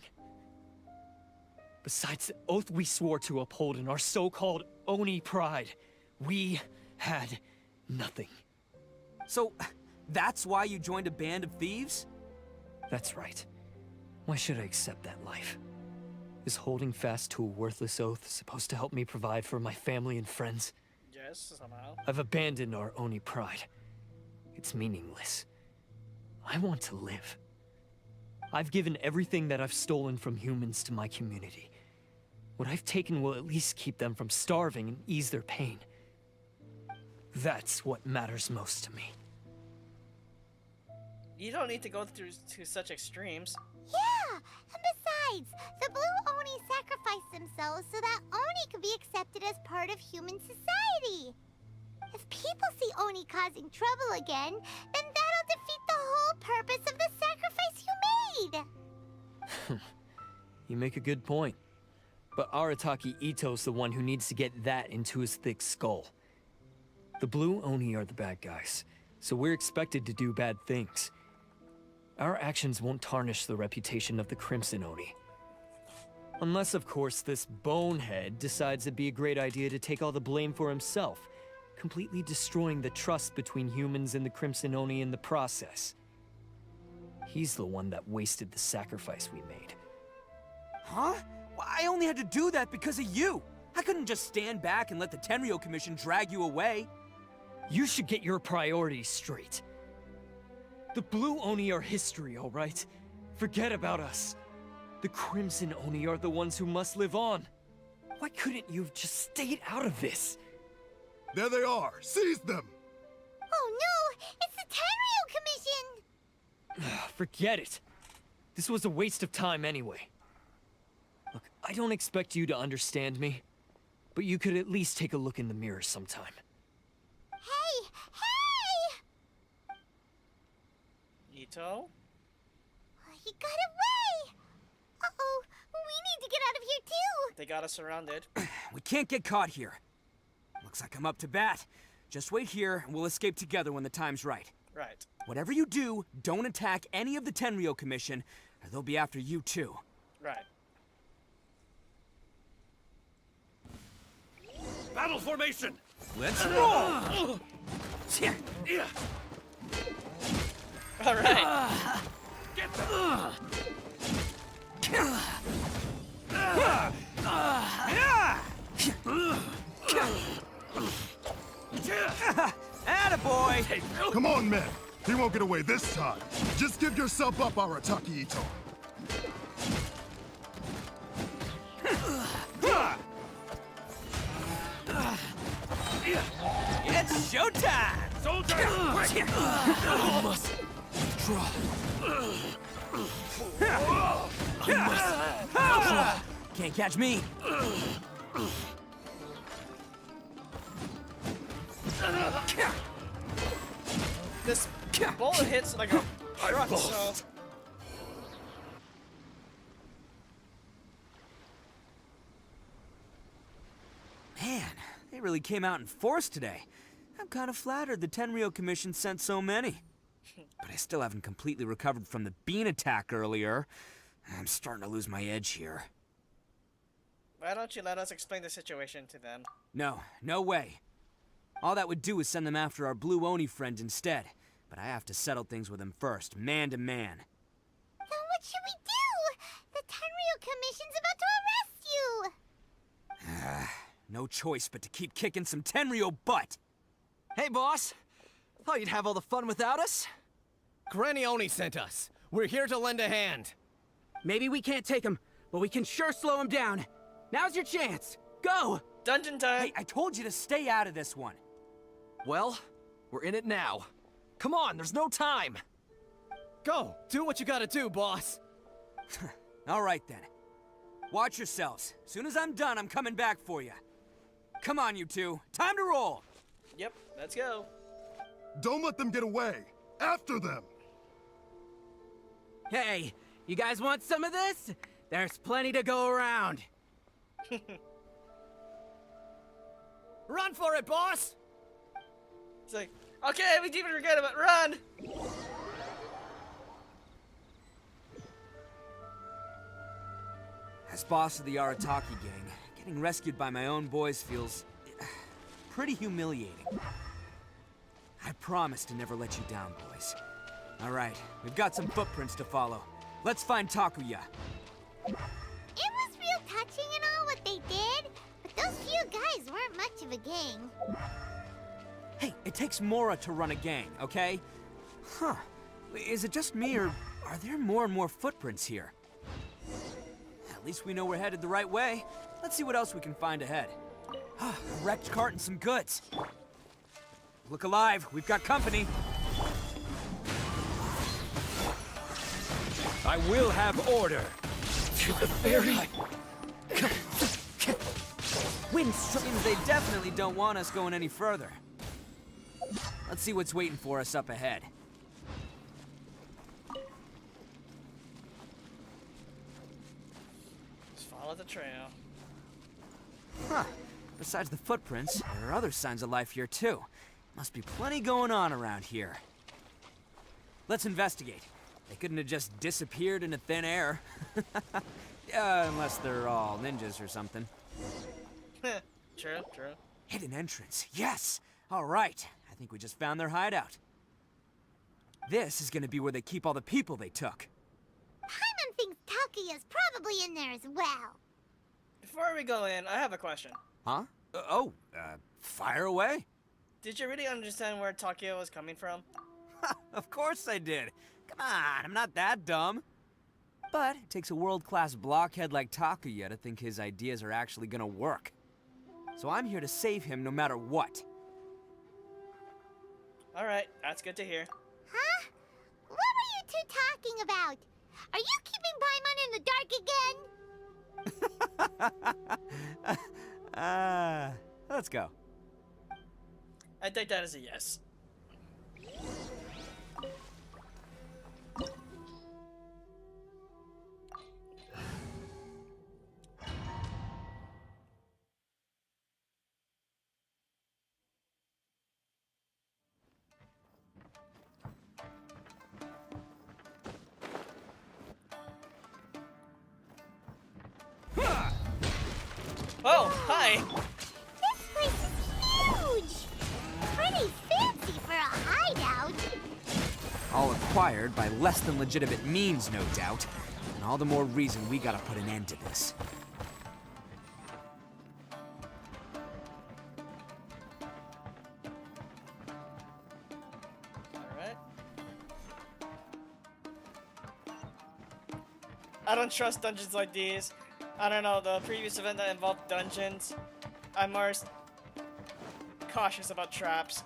Besides the oath we swore to uphold in our so-called Oni pride, we had nothing. So, that's why you joined a band of thieves? That's right. Why should I accept that life? Is holding fast to a worthless oath supposed to help me provide for my family and friends? Yes, somehow. I've abandoned our Oni pride. It's meaningless. I want to live. I've given everything that I've stolen from humans to my community. What I've taken will at least keep them from starving and ease their pain. That's what matters most to me. You don't need to go through to such extremes. Yeah, and besides, the Blue Oni sacrificed themselves so that Oni could be accepted as part of human society. If people see Oni causing trouble again, then that'll defeat the whole purpose of the sacrifice you made. You make a good point. But Arataki Itto's the one who needs to get that into his thick skull. The Blue Oni are the bad guys, so we're expected to do bad things. Our actions won't tarnish the reputation of the Crimson Oni. Unless, of course, this bonehead decides it'd be a great idea to take all the blame for himself, completely destroying the trust between humans and the Crimson Oni in the process. He's the one that wasted the sacrifice we made. Huh? Well, I only had to do that because of you. I couldn't just stand back and let the Tenryo Commission drag you away. You should get your priorities straight. The Blue Oni are history, all right? Forget about us. The Crimson Oni are the ones who must live on. Why couldn't you have just stayed out of this? There they are! Seize them! Oh no! It's the Tenryo Commission! Forget it. This was a waste of time anyway. Look, I don't expect you to understand me, but you could at least take a look in the mirror sometime. Hey! Hey! Itto? He got away! Uh-oh, we need to get out of here too! They got us surrounded. We can't get caught here. Looks like I'm up to bat. Just wait here, and we'll escape together when the time's right. Right. Whatever you do, don't attack any of the Tenryo Commission, or they'll be after you too. Right. Battle formation! Let's roll! Yeah. All right. Get them! Attaboy! Come on, men! He won't get away this time! Just give yourself up, Arataki Itto! Showtime! Soldier, quick! I must withdraw. Can't catch me. This bullet hits like a truck, so... Man, they really came out in force today. I'm kind of flattered the Tenryo Commission sent so many. But I still haven't completely recovered from the bean attack earlier. I'm starting to lose my edge here. Why don't you let us explain the situation to them? No, no way. All that would do is send them after our blue Oni friend instead. But I have to settle things with him first, man to man. Then what should we do? The Tenryo Commission's about to arrest you! No choice but to keep kicking some Tenryo butt. Hey, boss. Thought you'd have all the fun without us? Granny Oni sent us. We're here to lend a hand. Maybe we can't take him, but we can sure slow him down. Now's your chance. Go! Dungeon time! Hey, I told you to stay out of this one. Well, we're in it now. Come on, there's no time. Go, do what you gotta do, boss. All right then. Watch yourselves. Soon as I'm done, I'm coming back for you. Come on, you two. Time to roll. Yep, let's go. Don't let them get away. After them. Hey, you guys want some of this? There's plenty to go around. Run for it, boss! It's like, okay, we didn't forget about run! As boss of the Arataki gang, getting rescued by my own boys feels pretty humiliating. I promise to never let you down, boys. All right, we've got some footprints to follow. Let's find Takuya. It was real touching and all what they did, but those few guys weren't much of a gang. Hey, it takes Mora to run a gang, okay? Huh. Is it just me, or are there more and more footprints here? At least we know we're headed the right way. Let's see what else we can find ahead. A wrecked cart and some goods. Look alive, we've got company. I will have order. To the very... Seems they definitely don't want us going any further. Let's see what's waiting for us up ahead. Just follow the trail. Huh. Besides the footprints, there are other signs of life here too. Must be plenty going on around here. Let's investigate. They couldn't have just disappeared into thin air. Unless they're all ninjas or something. True, true. Hidden entrance, yes! All right, I think we just found their hideout. This is gonna be where they keep all the people they took. Paimon thinks Takuya's probably in there as well. Before we go in, I have a question. Huh? Fire away. Did you really understand where Takuya was coming from? Of course I did. Come on, I'm not that dumb. But it takes a world-class blockhead like Takuya to think his ideas are actually gonna work. So I'm here to save him no matter what. Alright, that's good to hear. Huh? What were you two talking about? Are you keeping Paimon in the dark again? Let's go. I take that as a yes. Oh, hi! This place is huge! Pretty fancy for a hideout. All acquired by less than legitimate means, no doubt. And all the more reason we gotta put an end to this. Alright. I don't trust dungeons like these. I don't know, the previous event that involved dungeons, I'm more cautious about traps.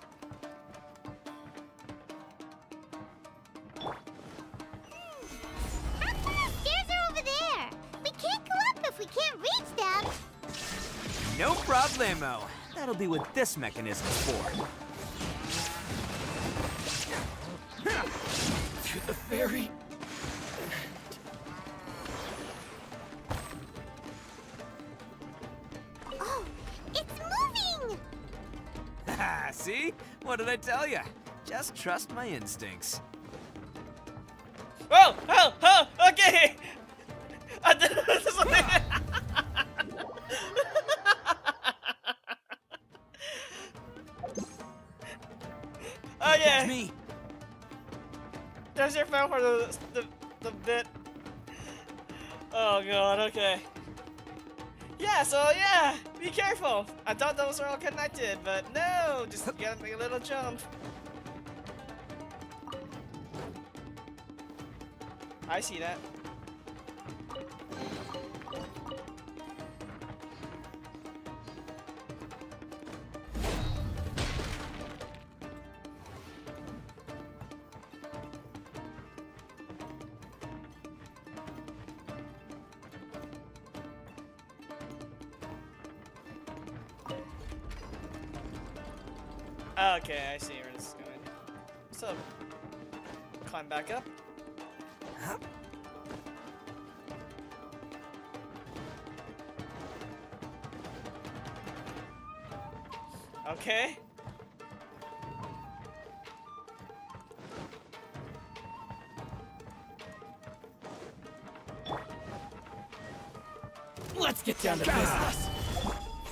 Stairs are over there. We can't go up if we can't reach them. No problemo. That'll be what this mechanism's for. To the ferry. Oh, it's moving! Haha, see? What did I tell you? Just trust my instincts. Oh! Oh! Oh! Okay! I did something. Okay. That's me. There's your phone for the bit. Oh god, okay. Yeah, so yeah, be careful. I thought those were all connected, but no, just gotta make a little jump. I see that. Okay, I see where this is going. So, climb back up. Okay. Let's get down to business.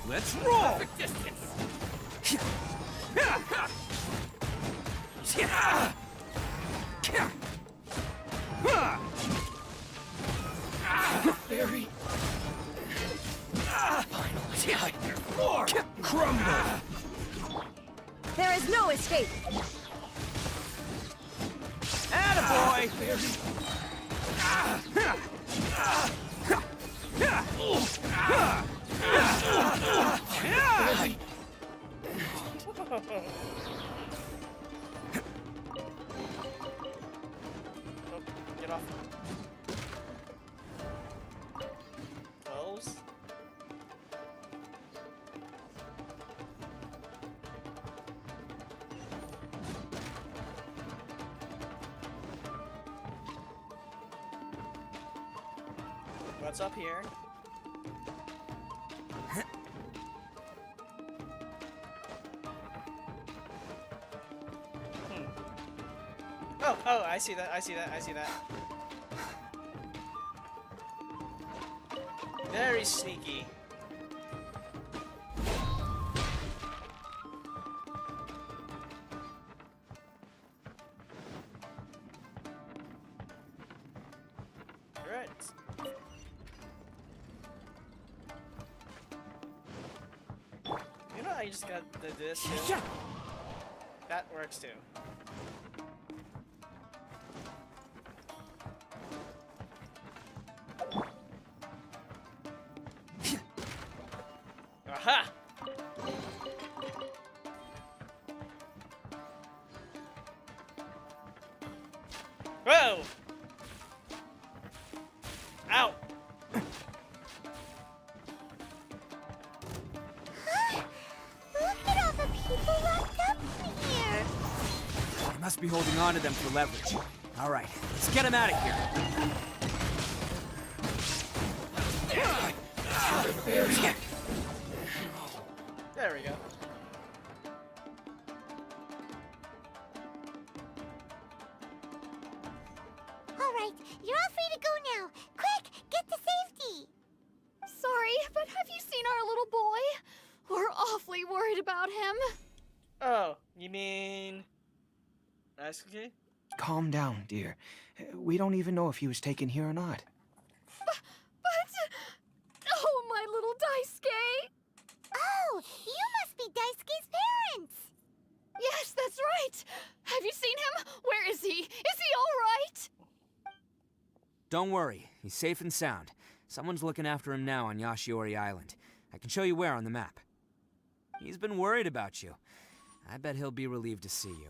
Let's roll! Perfect distance. Very. Finally, your floor. Crumble. There is no escape. Attaboy! Oh, get off. Close. What's up here? Oh, I see that, I see that, I see that. Very sneaky. Right. You know, I just got this too. That works too. Aha! Whoa! Ow! Look at all the people locked up in here. I must be holding on to them for leverage. All right, let's get them out of here. There we go. All right, you're all free to go now. Quick, get to safety. Sorry, but have you seen our little boy? We're awfully worried about him. Oh, you mean... Daisuke? Calm down, dear. We don't even know if he was taken here or not. But... Oh, my little Daisuke! Oh, you must be Daisuke's parents. Yes, that's right! Have you seen him? Where is he? Is he all right? Don't worry, he's safe and sound. Someone's looking after him now on Yashiori Island. I can show you where on the map. He's been worried about you. I bet he'll be relieved to see you.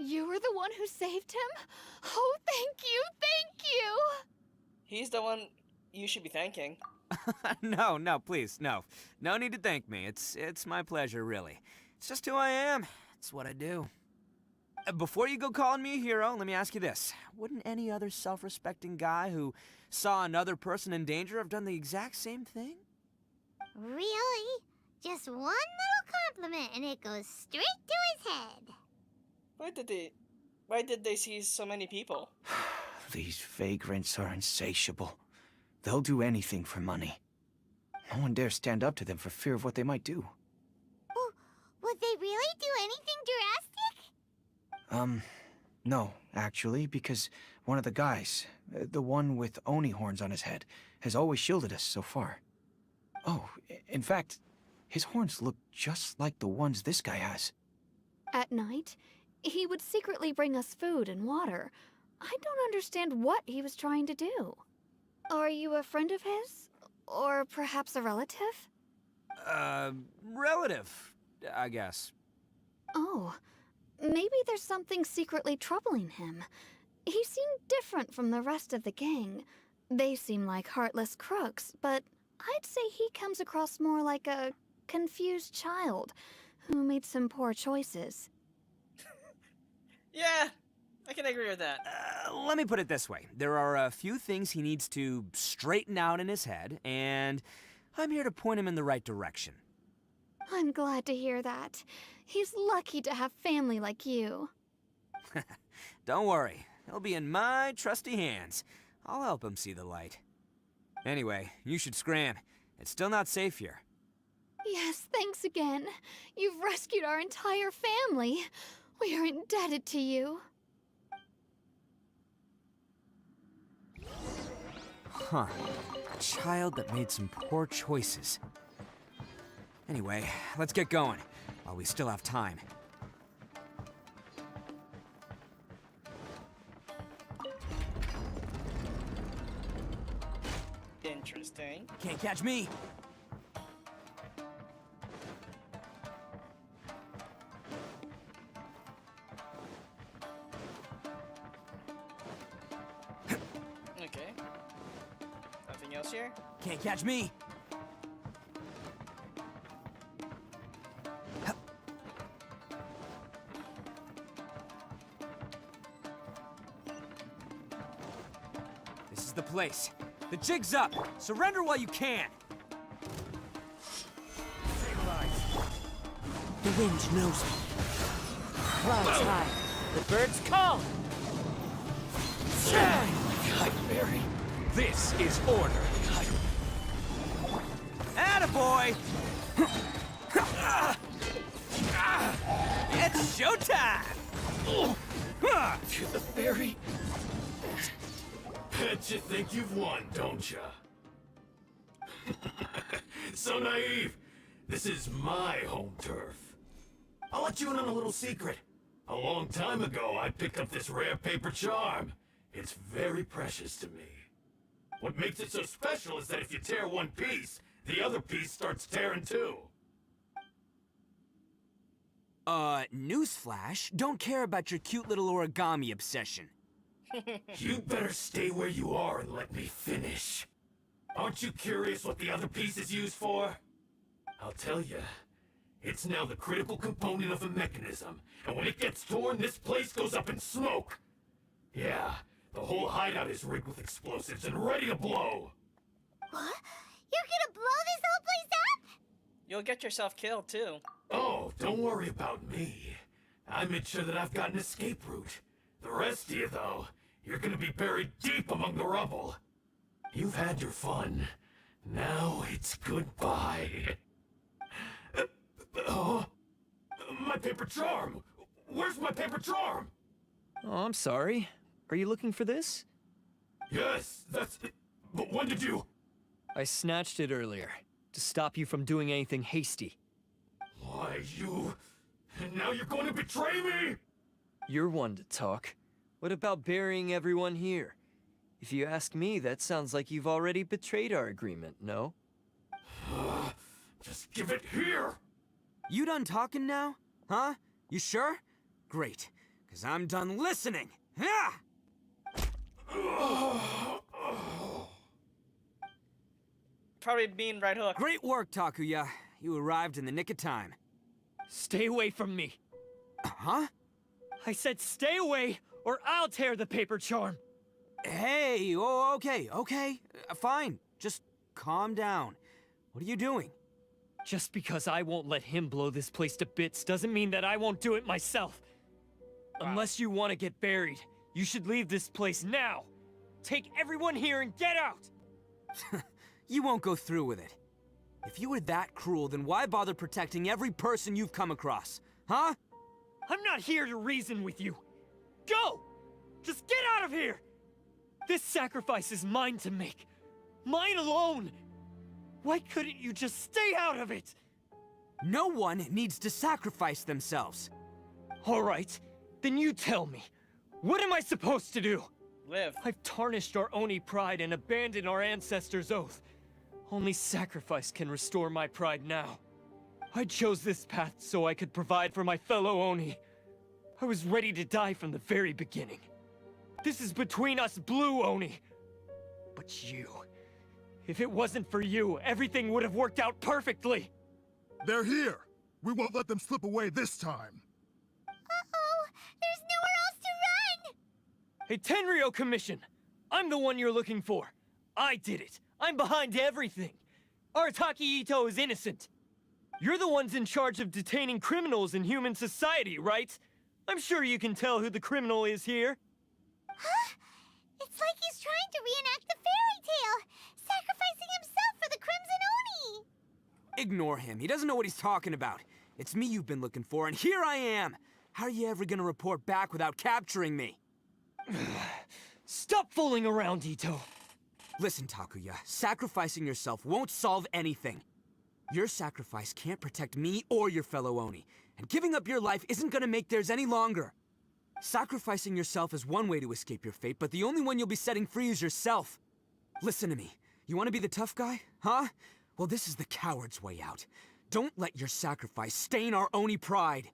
You were the one who saved him? Oh, thank you, thank you! He's the one you should be thanking. No, please, no. No need to thank me. It's my pleasure, really. It's just who I am. It's what I do. Before you go calling me a hero, let me ask you this. Wouldn't any other self-respecting guy who saw another person in danger have done the exact same thing? Really? Just one little compliment and it goes straight to his head. Why did they seize so many people? These vagrants are insatiable. They'll do anything for money. No one dares stand up to them for fear of what they might do. Would they really do anything drastic? No, actually, because one of the guys, the one with Oni horns on his head, has always shielded us so far. Oh, in fact, his horns look just like the ones this guy has. At night, he would secretly bring us food and water. I don't understand what he was trying to do. Are you a friend of his? Or perhaps a relative? Relative, I guess. Oh, maybe there's something secretly troubling him. He seemed different from the rest of the gang. They seem like heartless crooks, but I'd say he comes across more like a confused child who made some poor choices. Yeah, I can agree with that. Let me put it this way. There are a few things he needs to straighten out in his head, and I'm here to point him in the right direction. I'm glad to hear that. He's lucky to have family like you. Don't worry. He'll be in my trusty hands. I'll help him see the light. Anyway, you should scram. It's still not safe here. Yes, thanks again. You've rescued our entire family. We are indebted to you. Huh. A child that made some poor choices. Anyway, let's get going, while we still have time. Interesting. Can't catch me! Okay. Nothing else here? Can't catch me! This is the place. The jig's up! Surrender while you can! The wind knows me. Clouds high. The birds call. Nightmare. This is order. Attaboy! It's showtime! To the fairy? Bet you think you've won, don't ya? So naive. This is my home turf. I'll let you in on a little secret. A long time ago, I picked up this rare paper charm. It's very precious to me. What makes it so special is that if you tear one piece, the other piece starts tearing too. Newsflash, don't care about your cute little origami obsession. You better stay where you are and let me finish. Aren't you curious what the other piece is used for? I'll tell you. It's now the critical component of a mechanism, and when it gets torn, this place goes up in smoke. Yeah, the whole hideout is rigged with explosives and ready to blow. What? You're gonna blow this whole place up? You'll get yourself killed, too. Oh, don't worry about me. I made sure that I've got an escape route. The rest of you, though, you're gonna be buried deep among the rubble. You've had your fun. Now it's goodbye. My paper charm! Where's my paper charm? Oh, I'm sorry. Are you looking for this? Yes, that's it. But when did you... I snatched it earlier, to stop you from doing anything hasty. Why, you... And now you're going to betray me? You're one to talk. What about burying everyone here? If you ask me, that sounds like you've already betrayed our agreement, no? Just give it here! You done talking now? Huh? You sure? Great, because I'm done listening. Ah! Probably being right hook. Great work, Takuya. You arrived in the nick of time. Stay away from me. Huh? I said stay away, or I'll tear the paper charm. Hey, oh, okay. Fine. Just calm down. What are you doing? Just because I won't let him blow this place to bits doesn't mean that I won't do it myself. Unless you want to get buried, you should leave this place now. Take everyone here and get out! You won't go through with it. If you were that cruel, then why bother protecting every person you've come across? Huh? I'm not here to reason with you. Go! Just get out of here! This sacrifice is mine to make. Mine alone! Why couldn't you just stay out of it? No one needs to sacrifice themselves. All right, then you tell me. What am I supposed to do? Live. I've tarnished our Oni pride and abandoned our ancestors' oath. Only sacrifice can restore my pride now. I chose this path so I could provide for my fellow Oni. I was ready to die from the very beginning. This is between us blue Oni. But you... If it wasn't for you, everything would have worked out perfectly! They're here! We won't let them slip away this time! Uh-oh! There's nowhere else to run! Hey, Tenryo Commission! I'm the one you're looking for. I did it. I'm behind everything. Arataki Itto is innocent. You're the ones in charge of detaining criminals in human society, right? I'm sure you can tell who the criminal is here. Huh? It's like he's trying to reenact the fairy tale! Sacrificing himself for the Crimson Oni! Ignore him. He doesn't know what he's talking about. It's me you've been looking for, and here I am! How are you ever gonna report back without capturing me? Stop fooling around, Itto. Listen, Takuya, sacrificing yourself won't solve anything. Your sacrifice can't protect me or your fellow Oni, and giving up your life isn't gonna make theirs any longer. Sacrificing yourself is one way to escape your fate, but the only one you'll be setting free is yourself. Listen to me. You want to be the tough guy? Huh? Well, this is the coward's way out. Don't let your sacrifice stain our Oni pride.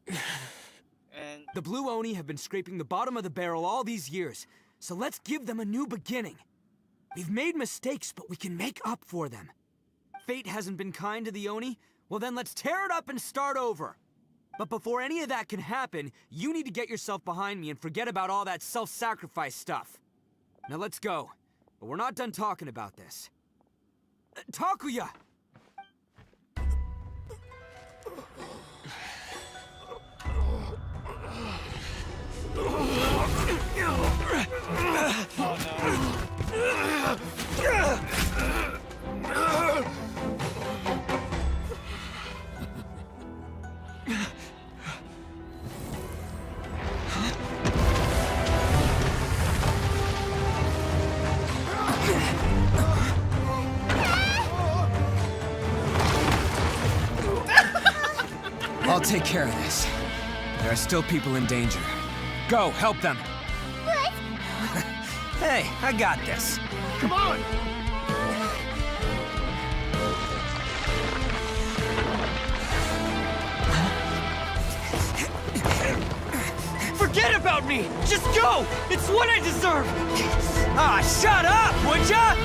And the blue Oni have been scraping the bottom of the barrel all these years, so let's give them a new beginning. We've made mistakes, but we can make up for them. Fate hasn't been kind to the Oni? Well then let's tear it up and start over. But before any of that can happen, you need to get yourself behind me and forget about all that self-sacrifice stuff. Now let's go. But we're not done talking about this. Takuya! I'll take care of this. There are still people in danger. Go, help them. What? Hey, I got this. Come on! Forget about me! Just go! It's what I deserve! Ah, shut up, would ya?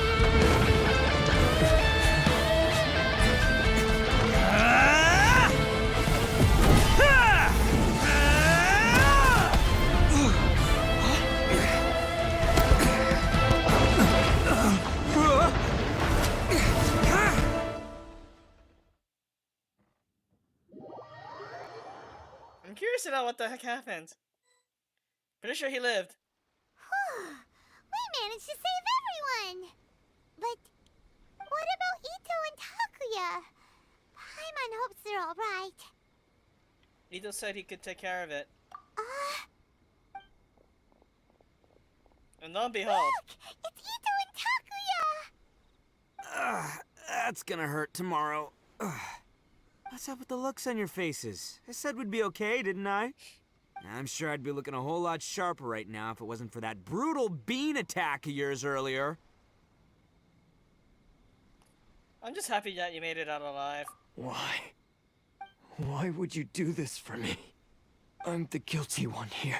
I'm curious to know what the heck happened. Pretty sure he lived. We managed to save everyone! But what about Itto and Takuya? Paimon hopes they're alright. Itto said he could take care of it. And lo and behold. Look! It's Itto and Takuya! That's gonna hurt tomorrow. What's up with the looks on your faces? I said we'd be okay, didn't I? I'm sure I'd be looking a whole lot sharper right now if it wasn't for that brutal bean attack of yours earlier. I'm just happy that you made it out alive. Why? Why would you do this for me? I'm the guilty one here.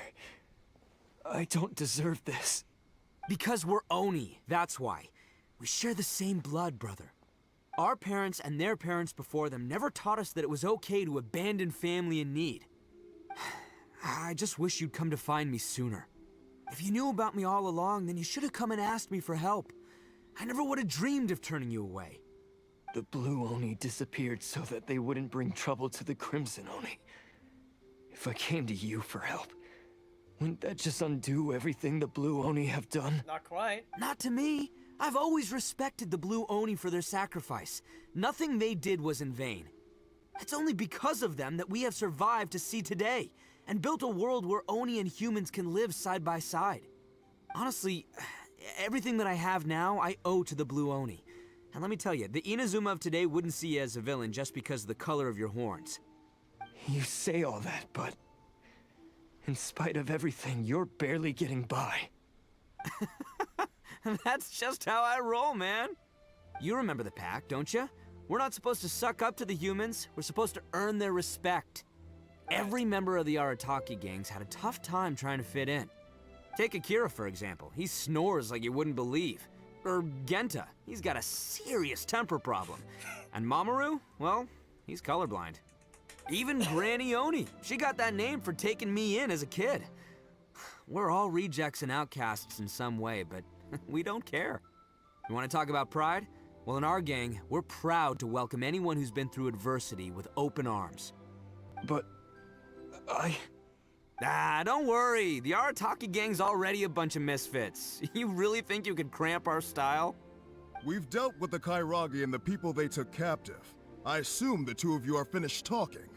I don't deserve this. Because we're Oni, that's why. We share the same blood, brother. Our parents and their parents before them never taught us that it was okay to abandon family in need. I just wish you'd come to find me sooner. If you knew about me all along, then you should have come and asked me for help. I never would have dreamed of turning you away. The Blue Oni disappeared so that they wouldn't bring trouble to the Crimson Oni. If I came to you for help, wouldn't that just undo everything the Blue Oni have done? Not quite. Not to me. I've always respected the Blue Oni for their sacrifice. Nothing they did was in vain. It's only because of them that we have survived to see today, and built a world where Oni and humans can live side by side. Honestly, everything that I have now, I owe to the Blue Oni. And let me tell you, the Inazuma of today wouldn't see you as a villain just because of the color of your horns. You say all that, but in spite of everything, you're barely getting by. That's just how I roll, man. You remember the pact, don't you? We're not supposed to suck up to the humans. We're supposed to earn their respect. Every member of the Arataki gangs had a tough time trying to fit in. Take Akira, for example. He snores like you wouldn't believe. Or Genta. He's got a serious temper problem. And Mamoru? Well, he's colorblind. Even Granny Oni. She got that name for taking me in as a kid. We're all rejects and outcasts in some way, but we don't care. You want to talk about pride? Well, in our gang, we're proud to welcome anyone who's been through adversity with open arms. But don't worry. The Arataki gang's already a bunch of misfits. You really think you could cramp our style? We've dealt with the Kairagi and the people they took captive. I assume the two of you are finished talking.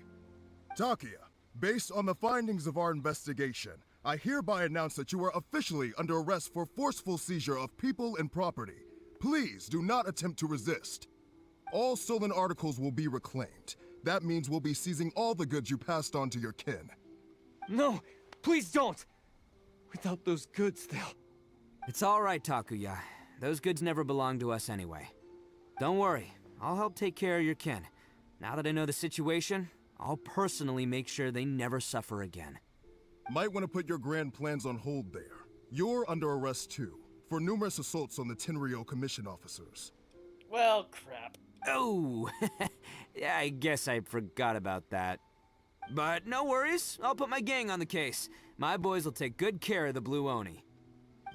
Takia, based on the findings of our investigation, I hereby announce that you are officially under arrest for forceful seizure of people and property. Please do not attempt to resist. All stolen articles will be reclaimed. That means we'll be seizing all the goods you passed on to your kin. no, please don't! Without those goods, they'll... It's all right, Takuya. Those goods never belonged to us anyway. Don't worry. I'll help take care of your kin. Now that I know the situation, I'll personally make sure they never suffer again. Might want to put your grand plans on hold there. You're under arrest too, for numerous assaults on the Tenryo Commission officers. Well, crap. Oh, yeah, I guess I forgot about that. But no worries, I'll put my gang on the case. My boys will take good care of the Blue Oni.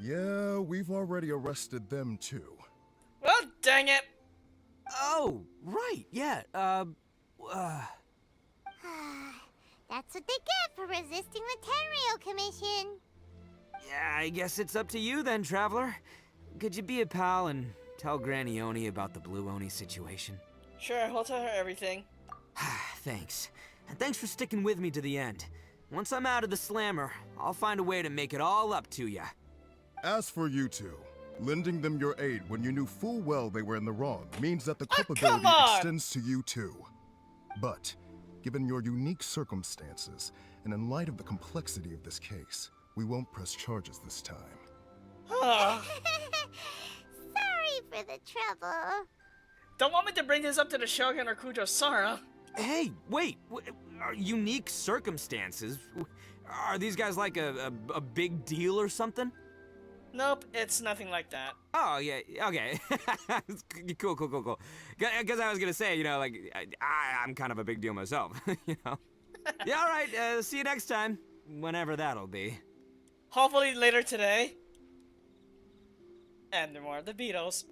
Yeah, we've already arrested them too. Well, dang it. Oh, right, yeah, That's what they get for resisting the Tenryo Commission. Yeah, I guess it's up to you then, Traveler. Could you be a pal and tell Granny Oni about the Blue Oni situation? Sure, I'll tell her everything. Thanks. And thanks for sticking with me to the end. Once I'm out of the slammer, I'll find a way to make it all up to ya. As for you two, lending them your aid when you knew full well they were in the wrong means that the culpability come on! extends to you too. But, given your unique circumstances, and in light of the complexity of this case, we won't press charges this time. Huh. Sorry for the trouble. Don't want me to bring this up to the Shogun or Kujo-Sara. Hey, wait! Unique circumstances? Are these guys like a big deal or something? Nope, it's nothing like that. Oh, yeah, okay. Cool. Because I was gonna say, you know, like, I'm kind of a big deal myself, you know? Yeah, alright, see you next time. Whenever that'll be. Hopefully later today. And more of the Beatles.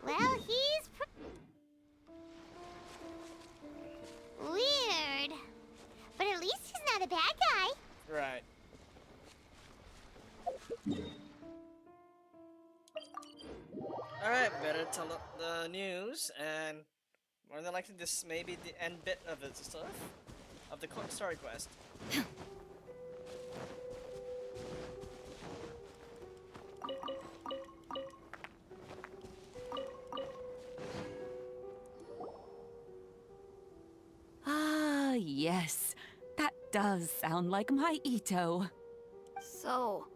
Well, he's weird. But at least he's not a bad guy. Right. Alright, better tell the news, and more than likely this may be the end bit of the stuff, of the story quest. Ah, yes. That does sound like my Itto. So,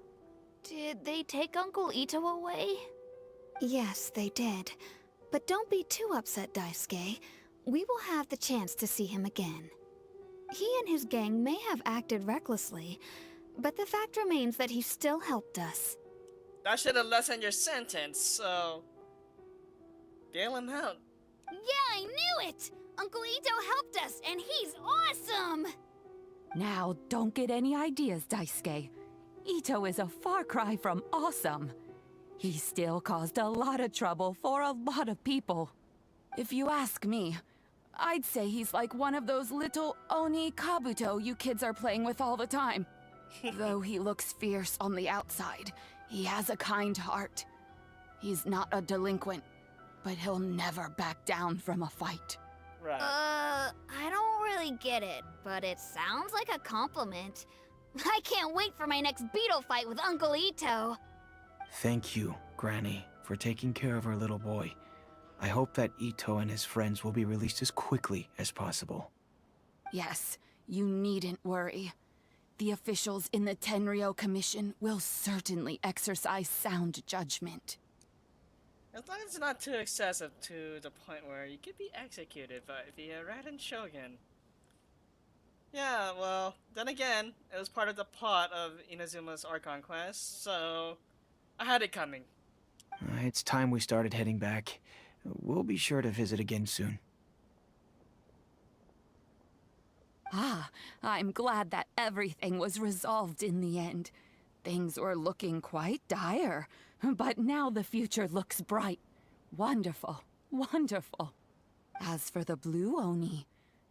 did they take Uncle Itto away? Yes, they did. But don't be too upset, Daisuke. We will have the chance to see him again. He and his gang may have acted recklessly, but the fact remains that he still helped us. That should have lessened your sentence, so... bail him out. Yeah, I knew it! Uncle Itto helped us, and he's awesome! Now, don't get any ideas, Daisuke. Itto is a far cry from awesome. He still caused a lot of trouble for a lot of people. If you ask me, I'd say he's like one of those little Oni Kabuto you kids are playing with all the time. Though he looks fierce on the outside, he has a kind heart. He's not a delinquent, but he'll never back down from a fight. Right. I don't really get it, but it sounds like a compliment. I can't wait for my next beetle fight with Uncle Itto. Thank you, Granny, for taking care of our little boy. I hope that Itto and his friends will be released as quickly as possible. Yes, you needn't worry. The officials in the Tenryo Commission will certainly exercise sound judgment. As long as it's not too excessive to the point where you could be executed by the Raiden Shogun. Yeah, well, then again, it was part of the plot of Inazuma's Archon quest, so I had it coming. It's time we started heading back. We'll be sure to visit again soon. Ah, I'm glad that everything was resolved in the end. Things were looking quite dire, but now the future looks bright. Wonderful, wonderful. As for the Blue Oni,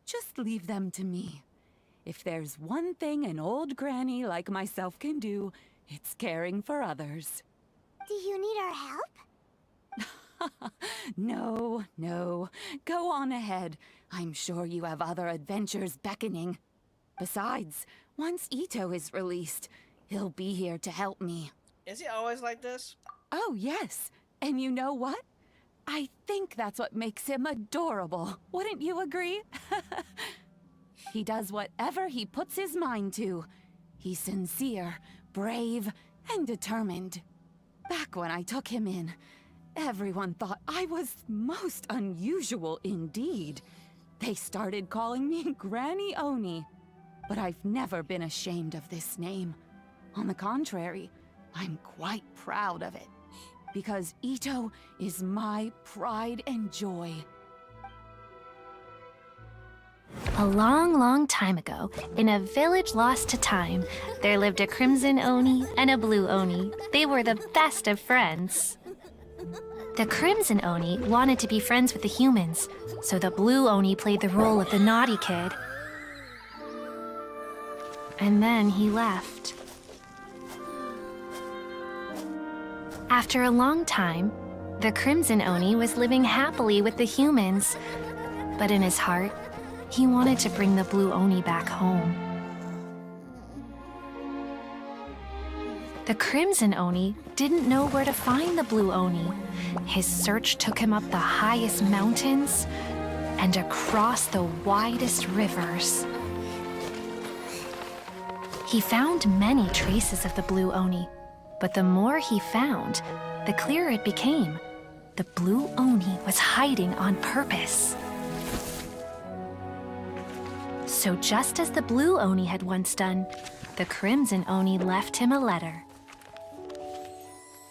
just leave them to me. If there's one thing an old granny like myself can do, it's caring for others. Do you need our help? No, no. Go on ahead. I'm sure you have other adventures beckoning. Besides, once Itto is released, he'll be here to help me. Is he always like this? Oh, yes. And you know what? I think that's what makes him adorable. Wouldn't you agree? He does whatever he puts his mind to. He's sincere, brave, and determined. Back when I took him in, everyone thought I was most unusual indeed. They started calling me Granny Oni. But I've never been ashamed of this name. On the contrary, I'm quite proud of it. Because Itto is my pride and joy. A long, long time ago, in a village lost to time, there lived a crimson Oni and a blue Oni. They were the best of friends. The crimson Oni wanted to be friends with the humans, so the blue Oni played the role of the naughty kid. And then he left. After a long time, the crimson Oni was living happily with the humans, but in his heart, he wanted to bring the blue Oni back home. The crimson Oni didn't know where to find the blue Oni. His search took him up the highest mountains and across the widest rivers. He found many traces of the blue Oni, but the more he found, the clearer it became. The blue Oni was hiding on purpose. So just as the blue Oni had once done, the crimson Oni left him a letter.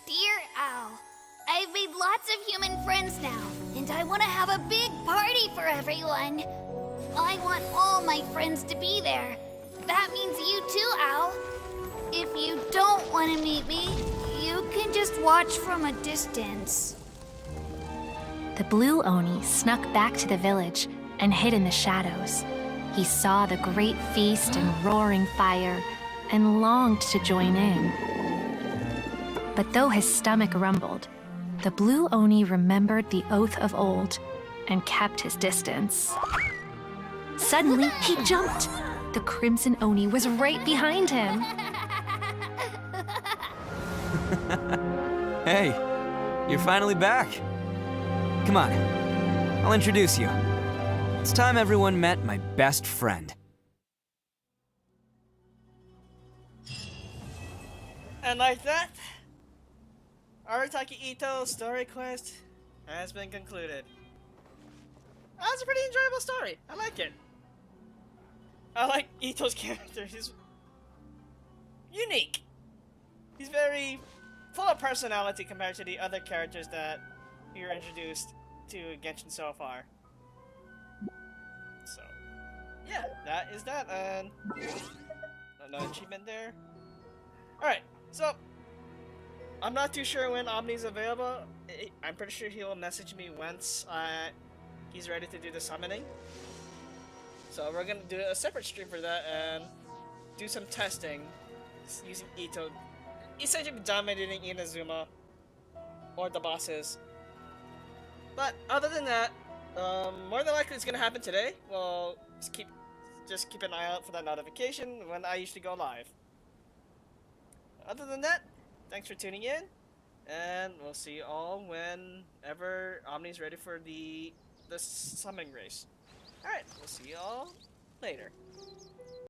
Dear Al, I've made lots of human friends now, and I want to have a big party for everyone. I want all my friends to be there. That means you too, Al. If you don't want to meet me, you can just watch from a distance. The blue Oni snuck back to the village and hid in the shadows. He saw the great feast and roaring fire and longed to join in. But though his stomach rumbled, the blue Oni remembered the oath of old and kept his distance. Suddenly, he jumped. The crimson Oni was right behind him. Hey, you're finally back. Come on, I'll introduce you. It's time everyone met my best friend. And like that, Arataki Itto's story quest has been concluded. That's a pretty enjoyable story. I like it. I like Itto's character. He's unique. He's very full of personality compared to the other characters that we were introduced to Genshin so far. So, yeah, that is that, and another achievement there. Alright, so, I'm not too sure when Omni's available. I'm pretty sure he'll message me once he's ready to do the summoning. So we're gonna do a separate stream for that and do some testing using Itto. Essentially dominating Inazuma or the bosses. But other than that, more than likely it's gonna happen today. Well, just keep an eye out for that notification when I usually go live. Other than that, thanks for tuning in, and we'll see you all whenever Omni's ready for the summoning race. Alright, we'll see you all later.